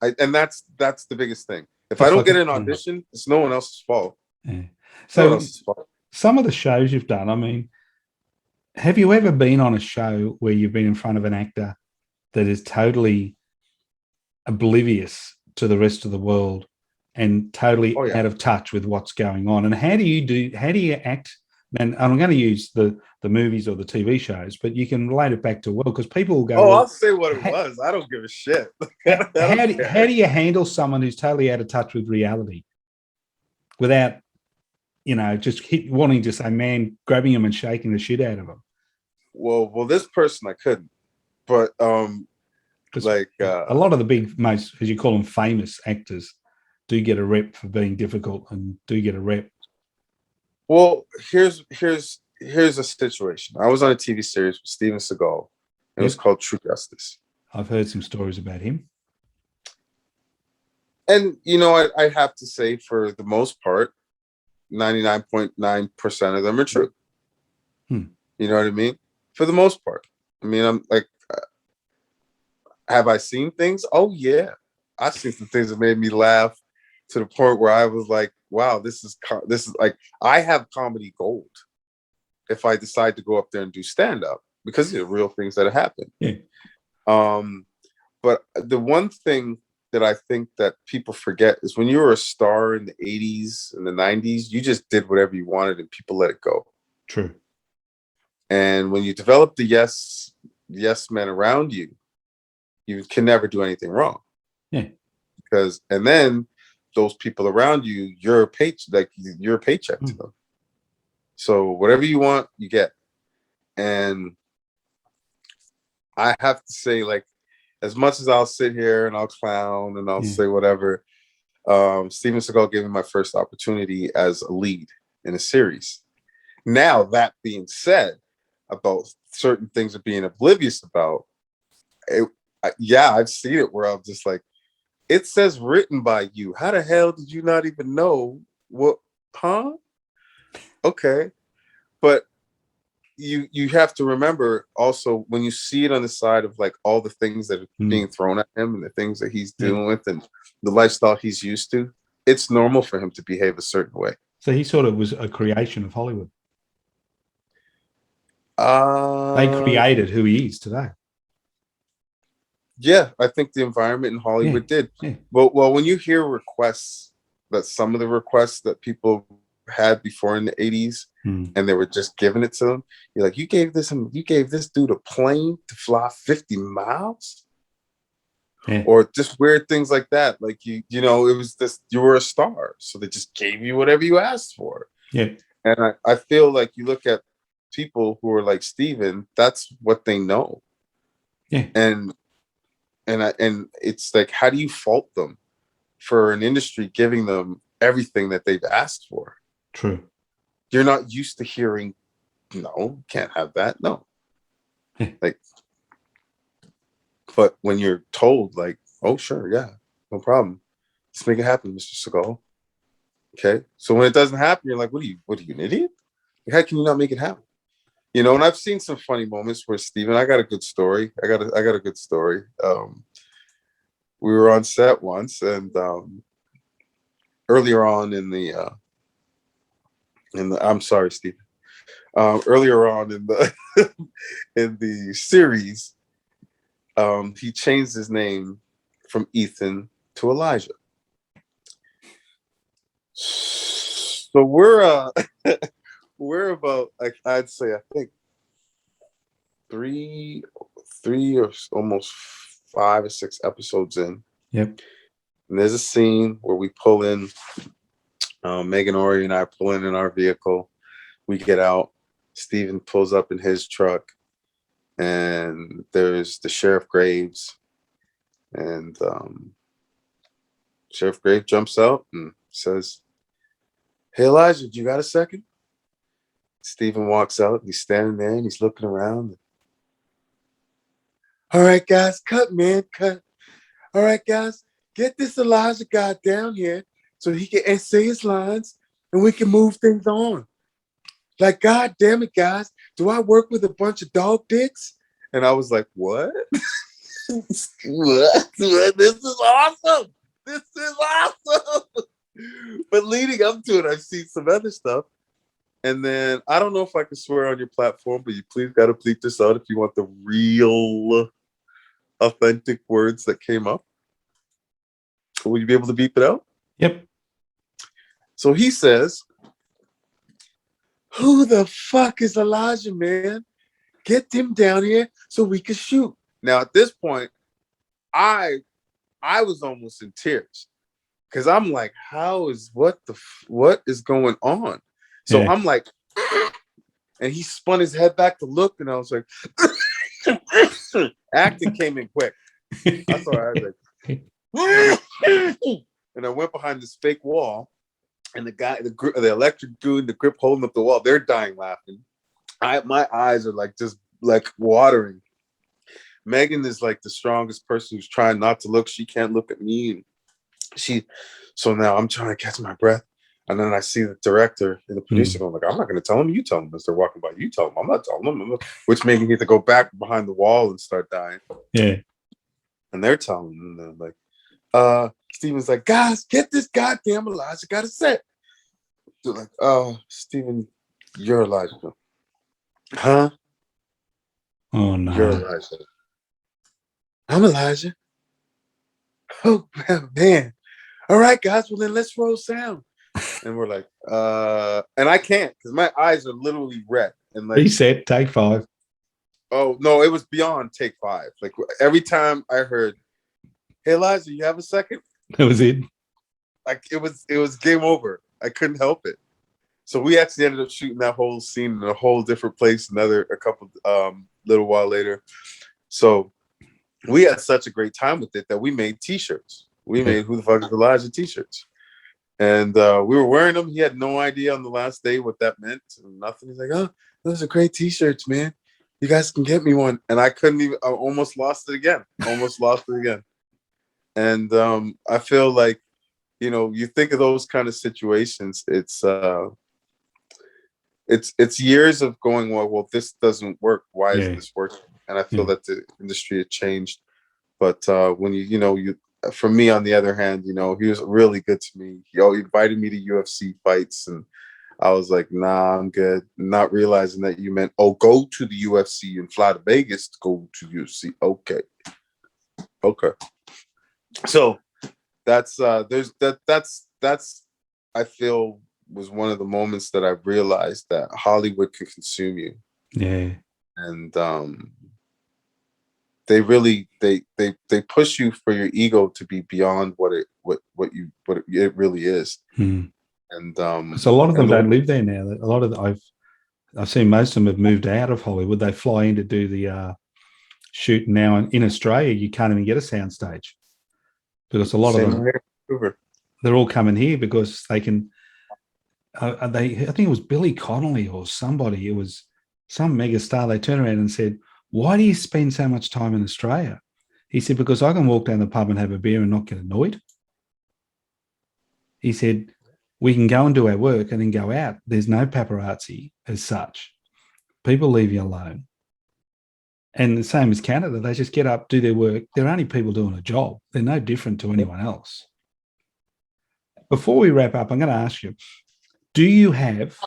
And that's the biggest thing. If I don't get an audition, it's no one else's fault. Yeah. So some of the shows you've done, I mean, have you ever been on a show where you've been in front of an actor that is totally oblivious to the rest of the world and totally out of touch with what's going on? And how do you act? And I'm going to use the movies or the TV shows, but you can relate it back to work, because people will go, oh, well, I'll say what it was. I don't give a shit. How do you handle someone who's totally out of touch with reality without, just wanting to say, man, grabbing him and shaking the shit out of him? Well, this person I couldn't, but like a lot of the big, most, as you call them, famous actors do get a rep for being difficult and do get a rep. Well, here's a situation. I was on a TV series with Steven Seagal. It was called True Justice. I've heard some stories about him. And, I have to say, for the most part, 99.9% of them are true. You know what I mean? For the most part. I mean, I'm like, have I seen things? Oh, yeah. I've seen some things that made me laugh to the point where I was like, wow, this is like, I have comedy gold if I decide to go up there and do stand-up, because they're real things that have happened. Yeah. But the one thing that I think that people forget is when you were a star in the 80s and the 90s, you just did whatever you wanted and people let it go. True. And when you develop the yes men around you, you can never do anything wrong. Yeah. And then those people around you, you're a paycheck to them. So whatever you want, you get. And I have to say, like, as much as I'll sit here and I'll clown and I'll say whatever, Steven Seagal gave me my first opportunity as a lead in a series. Now, that being said, about certain things of being oblivious about, I've seen it where I'm just like, it says written by you. How the hell did you not even know what, huh? okay, but you have to remember also when you see it on the side of like all the things that are being thrown at him and the things that he's dealing with and the lifestyle he's used to, it's normal for him to behave a certain way. So he sort of was a creation of Hollywood. They Uh, created who he is today. yeah, I think the environment in Hollywood did. Yeah. But well, when you hear requests, that some of the requests that people had before in the 80s and they were just giving it to them, you're like, you gave this dude a plane to fly 50 miles? Yeah. Or just weird things like that. Like you know, it was this, you were a star, so they just gave you whatever you asked for. Yeah. And I feel like you look at people who are like Steven, that's what they know. Yeah. And it's like, how do you fault them for an industry giving them everything that they've asked for? True. You're not used to hearing, no, can't have that. No. Like, but when you're told, like, oh, sure, yeah, no problem. Let's make it happen, Mr. Seagal. Okay. So when it doesn't happen, you're like, what are you, an idiot? How can you not make it happen? You know, and I've seen some funny moments where Steven, I got a good story. I got a good story. We were on set once, and earlier on in the I'm sorry, Steven. Earlier on in the in the series, he changed his name from Ethan to Elijah. So we're we're about, like, I'd say, I think three or almost 5 or 6 episodes in. Yep. And there's a scene where we pull in, Megan Ori and I pull in our vehicle. We get out. Steven pulls up in his truck, and there's the Sheriff Graves, and Sheriff Graves jumps out and says, "Hey, Elijah, you got a second?" Steven walks out. He's standing there and he's looking around. All right, guys, cut, man, cut. All right, guys, get this Elijah guy down here so he can say his lines and we can move things on. Like, God damn it, guys, do I work with a bunch of dog dicks? And I was like, what? What? This is awesome. This is awesome. But leading up to it, I've seen some other stuff. And then I don't know if I can swear on your platform, but you please got to bleep this out if you want the real, authentic words that came up. Will you be able to beep it out? Yep. So he says, "Who the fuck is Elijah, man? Get him down here so we can shoot." Now, at this point, I was almost in tears because I'm like, what is going on? So I'm like, and he spun his head back to look, and I was like, acting came in quick. That's all right. I was like, and I went behind this fake wall, and the guy, the electric dude, the grip holding up the wall, they're dying laughing. My eyes are like just like watering. Megan is like the strongest person who's trying not to look. She can't look at me, and so now I'm trying to catch my breath. And then I see the director and the producer going like, "I'm not going to tell him. You tell them." As they're walking by, you tell them. I'm not telling them. Which made me need to go back behind the wall and start dying. Yeah. And they're telling them, and they're like, Steven's like, "Guys, get this goddamn Elijah got a set." They're like, Steven, you're Elijah." Huh? Oh, no. You're Elijah. I'm Elijah. Oh, man. All right, guys. Well, then let's roll sound. And we're like, and I can't because my eyes are literally red. And like, reset, take 5. Oh no, it was beyond take 5. Like every time I heard, "Hey Elijah, you have a second?" That was it. Like it was game over. I couldn't help it. So we actually ended up shooting that whole scene in a whole different place. A couple little while later. So we had such a great time with it that we made T-shirts. We made "Who the fuck is Elijah" T-shirts. And we were wearing them. He had no idea on the last day what that meant. Nothing. He's like, "Oh, those are great T-shirts, man. You guys can get me one." And I couldn't even. I almost lost it again. And I feel like, you think of those kind of situations. It's it's years of going, well, this doesn't work. Why isn't Yeah. this working? And I feel Yeah. that the industry had changed. But when you for me, on the other hand, he was really good to me. He invited me to UFC fights, and I was like, nah, I'm good. Not realizing that you meant, go to the UFC and fly to Vegas to go to UFC. Okay. So that's that's I feel was one of the moments that I realized that Hollywood can consume you. Yeah. And they really they push you for your ego to be beyond what it really is. And so a lot of them don't live there now. A lot of I've seen most of them have moved out of Hollywood. They fly in to do the shoot now. In Australia, you can't even get a soundstage because a lot of them they're all coming here because they can. I think it was Billy Connolly or somebody. It was some mega star. They turned around and said, "Why do you spend so much time in Australia?" He said, "Because I can walk down the pub and have a beer and not get annoyed." He said, "We can go and do our work and then go out. There's no paparazzi as such. People leave you alone." And the same as Canada, they just get up, do their work. They're only people doing a job. They're no different to anyone else. Before we wrap up, I'm going to ask you, do you have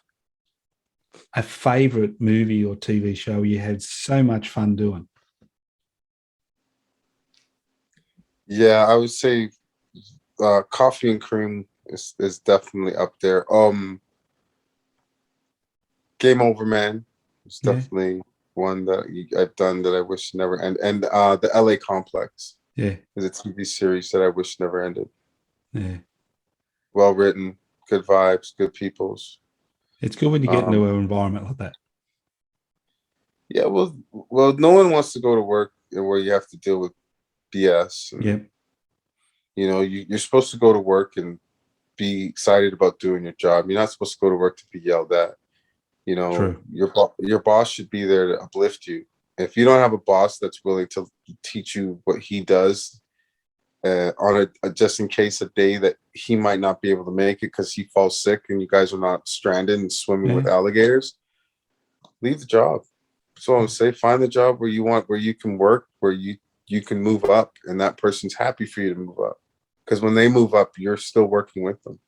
a favorite movie or TV show you had so much fun doing? Yeah, I would say Coffee and Cream is definitely up there. Game Over Man is definitely one that I've done that I wish never ended. And the LA Complex is a TV series that I wish never ended. Yeah. Well written, good vibes, good peoples. It's good when you get into an environment like that. Yeah, well, no one wants to go to work where you have to deal with BS. And, you're supposed to go to work and be excited about doing your job. You're not supposed to go to work to be yelled at. True. Your boss should be there to uplift you. If you don't have a boss that's willing to teach you what he does on a just in case a day that he might not be able to make it because he falls sick and you guys are not stranded and swimming with alligators, leave the job. So I'm saying, find the job where you can work, where you can move up, and that person's happy for you to move up. Because when they move up, you're still working with them.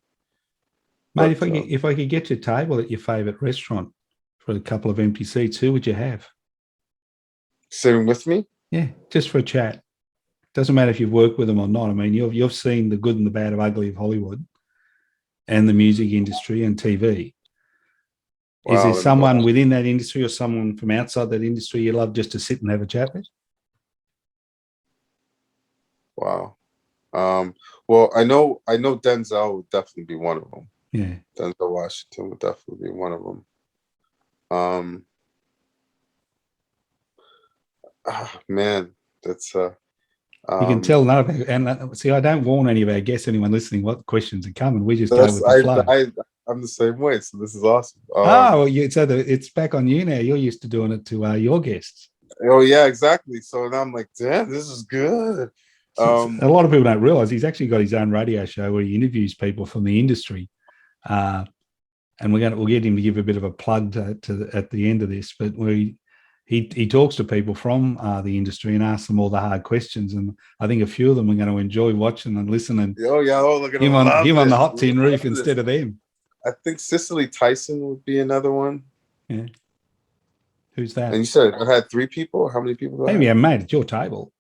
Mate, if I could get your table at your favorite restaurant for a couple of empty seats, who would you have? Sitting with me? Yeah, just for a chat. Doesn't matter if you've worked with them or not. I mean, you've seen the good and the bad of ugly of Hollywood and the music industry and TV. Wow, is there someone within that industry or someone from outside that industry you love just to sit and have a chat with? Wow. Well, I know Denzel would definitely be one of them. Yeah. Denzel Washington would definitely be one of them. Man, that's you can tell none of it. And see, I don't warn any of our guests, anyone listening, what questions are coming. We just go with the flow. I'm the same way, so this is awesome. It's back on you now. You're used to doing it to your guests. Oh yeah, exactly. So now I'm like, damn, this is good. So a lot of people don't realize he's actually got his own radio show where he interviews people from the industry, and we'll get him to give a bit of a plug at the end of this. But he talks to people from the industry and asks them all the hard questions, and I think a few of them are going to enjoy watching and listening. Look at him on the hot tin roof instead of them. I think Cicely Tyson would be another one. Yeah, who's that? And you said I had 3 people. How many people? Maybe I made at your table.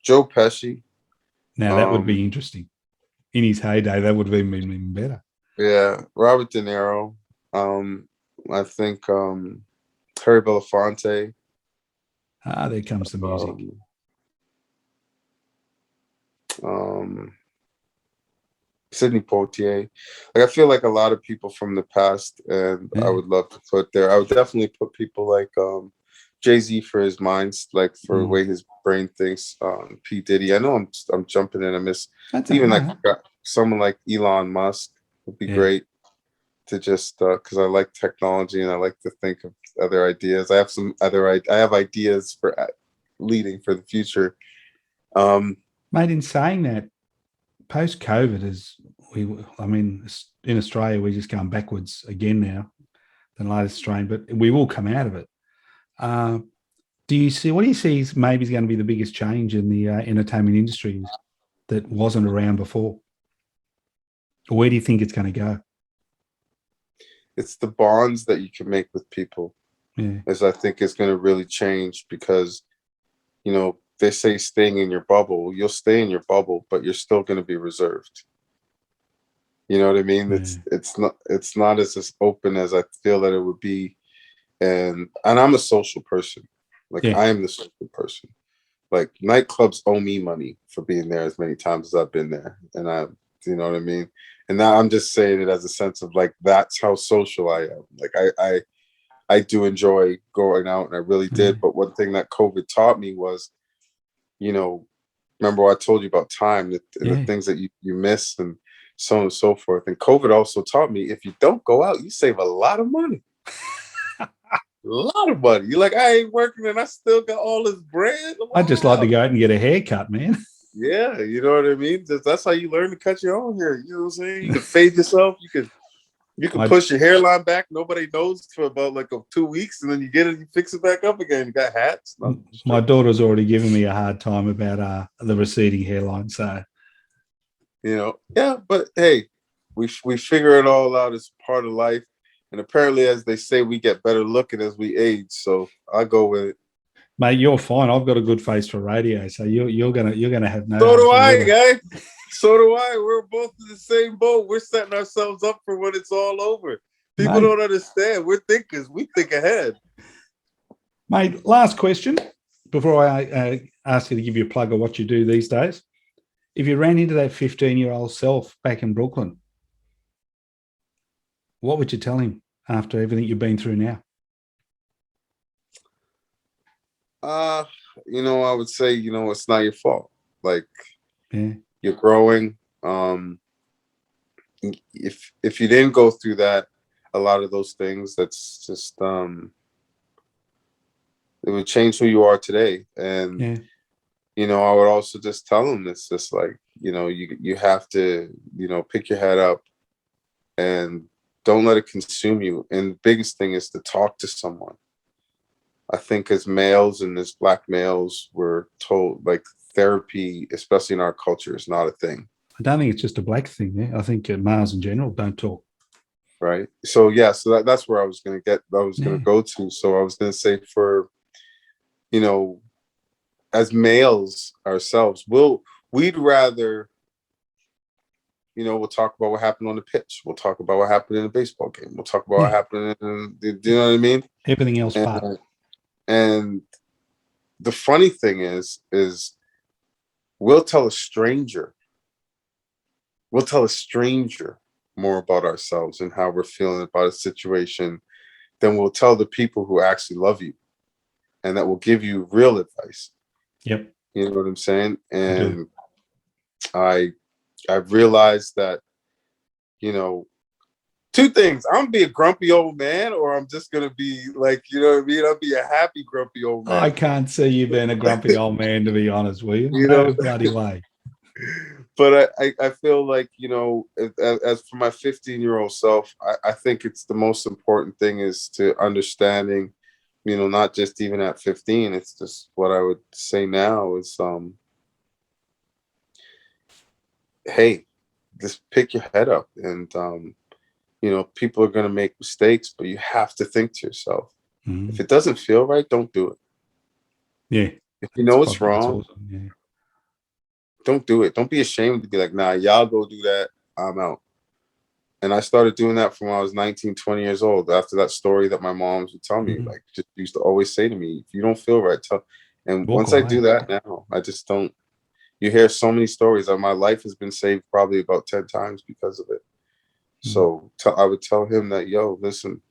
Joe Pesci. Now that would be interesting. In his heyday, that would have been even better. Yeah, Robert De Niro. I think Harry Belafonte. There comes the music. Sidney Poitier. Like, I feel like a lot of people from the past, and I would love to put there. I would definitely put people like Jay-Z for his minds, like for the way his brain thinks. P. Diddy. I know I'm jumping in. I miss like someone like Elon Musk would be great to just because I like technology and I like to think of other ideas. I have ideas for leading for the future. Mate, in saying that, post COVID is I mean, in Australia we're just going backwards again now, the latest strain, but we will come out of it. Uh, what do you see is maybe is going to be the biggest change in the entertainment industry that wasn't around before? Or where do you think it's going to go? It's the bonds that you can make with people. Yeah. As I think is going to really change because, they say staying in your bubble, you'll stay in your bubble, but you're still going to be reserved. You know what I mean? Yeah. It's not as open as I feel that it would be. And I'm a social person. Like I am the social person. Like nightclubs owe me money for being there as many times as I've been there. And you know what I mean? And now I'm just saying it as a sense of like, that's how social I am. Like I do enjoy going out and I really did. But one thing that COVID taught me was, remember I told you about time and the things that you miss and so on and so forth. And COVID also taught me if you don't go out, you save a lot of money. A lot of money. You're like, I ain't working and I still got all this bread. Wow. I'd just like to go out and get a haircut, man. Yeah, you know what I mean? That's how you learn to cut your own hair. You know what I'm saying? You can fade yourself. You can push your hairline back. Nobody knows for about like 2 weeks, and then you get it, you fix it back up again. You got hats. My daughter's already giving me a hard time about the receding hairline. So, yeah. But hey, we figure it all out as part of life, and apparently, as they say, we get better looking as we age. So I go with it. Mate, you're fine. I've got a good face for radio, so you're gonna have no. So do I, guy. So do I. We're both in the same boat. We're setting ourselves up for when it's all over. People don't understand. We're thinkers. We think ahead. Mate, last question before I ask you to give you a plug of what you do these days. If you ran into that 15-year-old self back in Brooklyn, what would you tell him after everything you've been through now? I would say, it's not your fault. Like, you're growing. If you didn't go through that, a lot of those things, that's just it would change who you are today. And I would also just tell them it's just like, you have to, pick your head up and don't let it consume you. And the biggest thing is to talk to someone. I think as males and as Black males, we're told like therapy, especially in our culture, is not a thing. I don't think it's just a Black thing. Yeah? I think males in general don't talk. Right. So that's where I was going to go to. So I was going to say for, as males ourselves, we'd rather, we'll talk about what happened on the pitch. We'll talk about what happened in a baseball game. We'll talk about what happened do you know what I mean? Everything else but. And the funny thing is we'll tell a stranger more about ourselves and how we're feeling about a situation than we'll tell the people who actually love you and that will give you real advice. Yep. You know what I'm saying? And I've realized that, two things. I'm gonna be a grumpy old man, or I'm just gonna be like, you know what I mean? I'll be a happy grumpy old man. I can't see you being a grumpy old man, to be honest, William. No bloody way. But I feel like, as for my 15-year-old self, I think it's the most important thing is to understanding, not just even at 15. It's just what I would say now is, hey, just pick your head up and, people are going to make mistakes, but you have to think to yourself, if it doesn't feel right, don't do it. Yeah. If you know it's wrong, don't do it. Don't be ashamed to be like, nah, y'all go do that. I'm out. And I started doing that from when I was 19, 20 years old. After that story that my moms would tell me, like, just used to always say to me, if you don't feel right, tell. And once I do that now, I just don't. You hear so many stories. My life has been saved probably about 10 times because of it. So I would tell him that, yo, listen,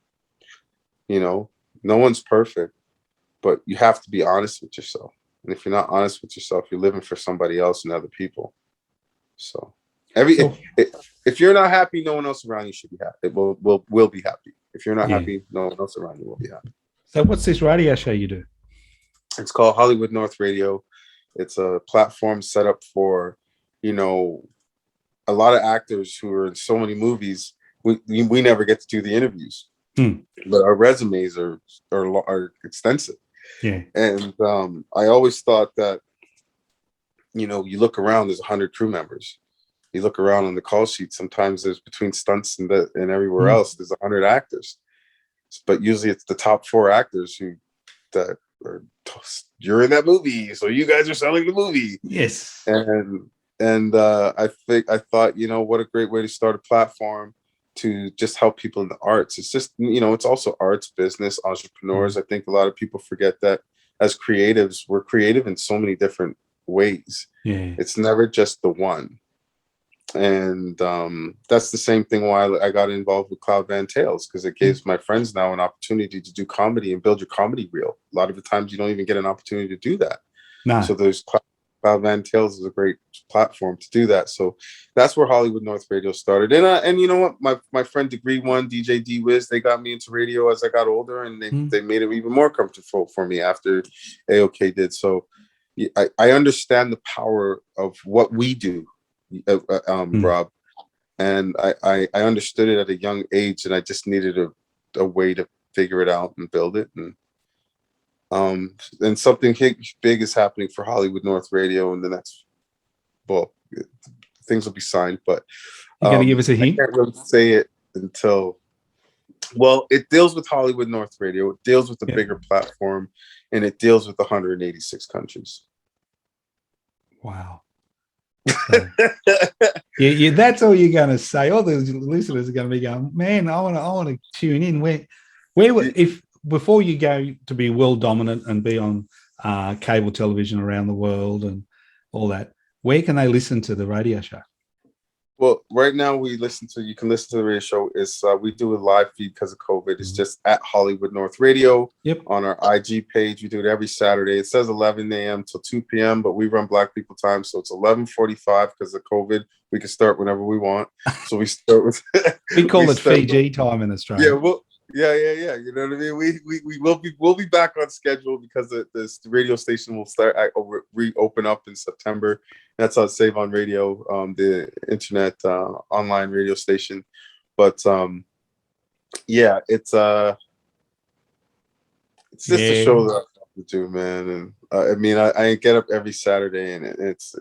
no one's perfect, but you have to be honest with yourself. And if you're not honest with yourself, you're living for somebody else and other people. So if you're not happy, no one else around you should be happy. Will be happy. If you're not happy, no one else around you will be happy. So what's this radio show you do? It's called Hollywood North Radio. It's a platform set up for, a lot of actors who are in so many movies, we never get to do the interviews, but our resumes are extensive. Yeah. And I always thought that, you know, you look around, there's 100 crew members. You look around on the call sheet, sometimes there's between stunts and everywhere else, there's 100 actors. But usually it's the top 4 actors that are, you're in that movie, so you guys are selling the movie. Yes. And I thought, you know, what a great way to start a platform to just help people in the arts. It's just, you know, it's also arts, business, entrepreneurs. I think a lot of people forget that as creatives, we're creative in so many different ways. Yeah. It's never just the one. And that's the same thing why I got involved with Cloud Van Tales, because it gives my friends now an opportunity to do comedy and build your comedy reel. A lot of the times you don't even get an opportunity to do that. No. So there's Cloud Van Tales is a great platform to do that. So that's where Hollywood North Radio started. And you know what, my friend Degree One, DJ D Wiz, they got me into radio as I got older, and they made it even more comfortable for me after AOK did. So I understand the power of what we do. Rob, and I understood it at a young age, and I just needed a way to figure it out and build it, and something big is happening for Hollywood North Radio in the next, well, things will be signed, but you gonna give us a hint? I can't really say it until, well, it deals with Hollywood North Radio, it deals with a bigger platform, and it deals with 186 countries. Wow. So, yeah, that's all you're going to say. All the listeners are going to be going, man, I want to tune in. Where if before you go to be world dominant and be on cable television around the world and all that, where can they listen to the radio show? Well, right now you can listen to the radio show. Is we do a live feed because of COVID. It's just at Hollywood North Radio. Yep. On our IG page, we do it every Saturday. It says 11 a.m. till 2 p.m., but we run Black people time, so it's 11:45 because of COVID. We can start whenever we want. So we start with. We call it Fiji time in Australia. Yeah. Well. Yeah. You know what I mean? We'll be back on schedule because the radio station will reopen up in September. That's on Save on Radio, the internet online radio station. But yeah, it's just a show that I have to do, man. And I mean, I get up every Saturday, and it's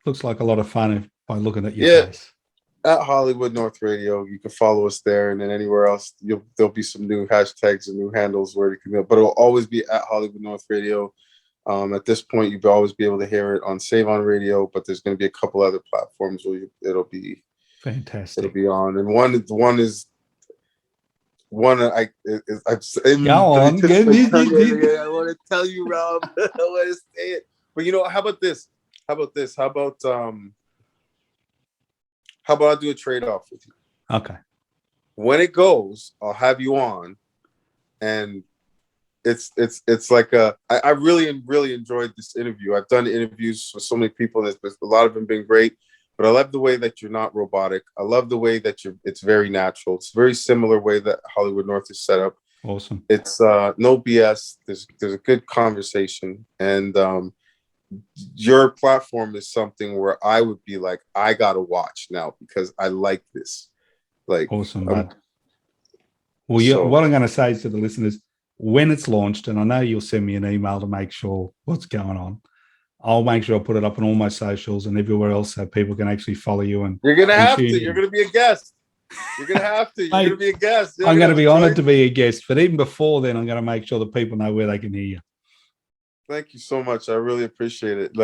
looks like a lot of fun by looking at your face. At Hollywood North Radio, you can follow us there, and then anywhere else, there'll be some new hashtags and new handles where you can go. But it'll always be at Hollywood North Radio. At this point, you'll always be able to hear it on Save on Radio, but there's going to be a couple other platforms where it'll be fantastic. It'll be on, and one I go on. I want to tell you, Rob. I want to say it, but you know, how about this? How about I do a trade-off with you? Okay. When it goes, I'll have you on, and it's like I really enjoyed this interview. I've done interviews with so many people, and a lot of them been great. But I love the way that you're not robotic. I love the way that it's very natural. It's a very similar way that Hollywood North is set up. Awesome. It's no BS. There's a good conversation, and your platform is something where I would be like, I gotta watch now because I like this. Like, awesome, man. Well, what I'm going to say to the listeners, when it's launched, and I know you'll send me an email to make sure what's going on, I'll make sure I put it up on all my socials and everywhere else so people can actually follow you. And you're gonna have to. You're gonna be a guest. You're gonna have to. You're gonna be a guest. I'm gonna be honored to be a guest, but even before then, I'm gonna make sure that people know where they can hear you. Thank you so much. I really appreciate it.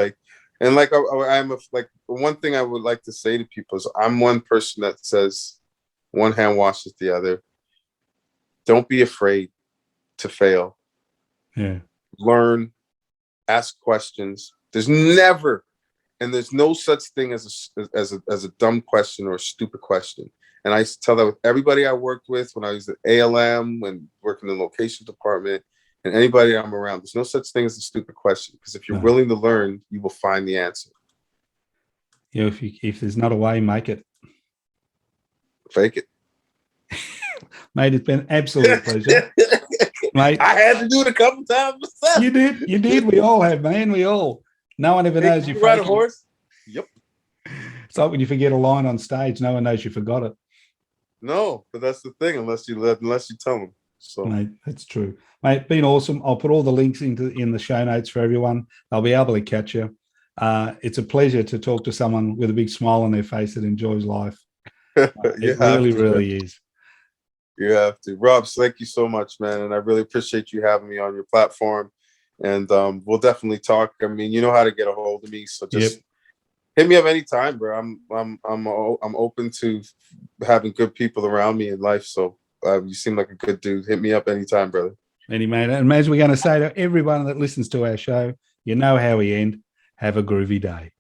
One thing I would like to say to people is I'm one person that says one hand washes the other. Don't be afraid to fail. Yeah. Learn, ask questions. There's no such thing as a dumb question or a stupid question. And I used to tell that with everybody I worked with when I was at ALM, when working in the location department, and anybody I'm around. There's no such thing as a stupid question, because if you're willing to learn, you will find the answer. Yeah, if there's not a way, make it. Fake it. Mate, it's been an absolute pleasure. Mate, I had to do it a couple times myself. You did. We all have, man. We all. No one ever knows you ride a horse. Yep. It's like when you forget a line on stage, no one knows you forgot it. No, but that's the thing. Unless you tell them. So, Mate, that's true. Mate, been awesome. I'll put all the links in the show notes for everyone. They'll be able to catch you. It's a pleasure to talk to someone with a big smile on their face that enjoys life. It really, really is. You have to. Rob, thank you so much, man. And I really appreciate you having me on your platform. And we'll definitely talk. I mean, you know how to get a hold of me. So just hit me up anytime, bro. I'm open to having good people around me in life. So you seem like a good dude. Hit me up anytime, brother. Any mate. And as we're going to say to everyone that listens to our show, you know how we end. Have a groovy day.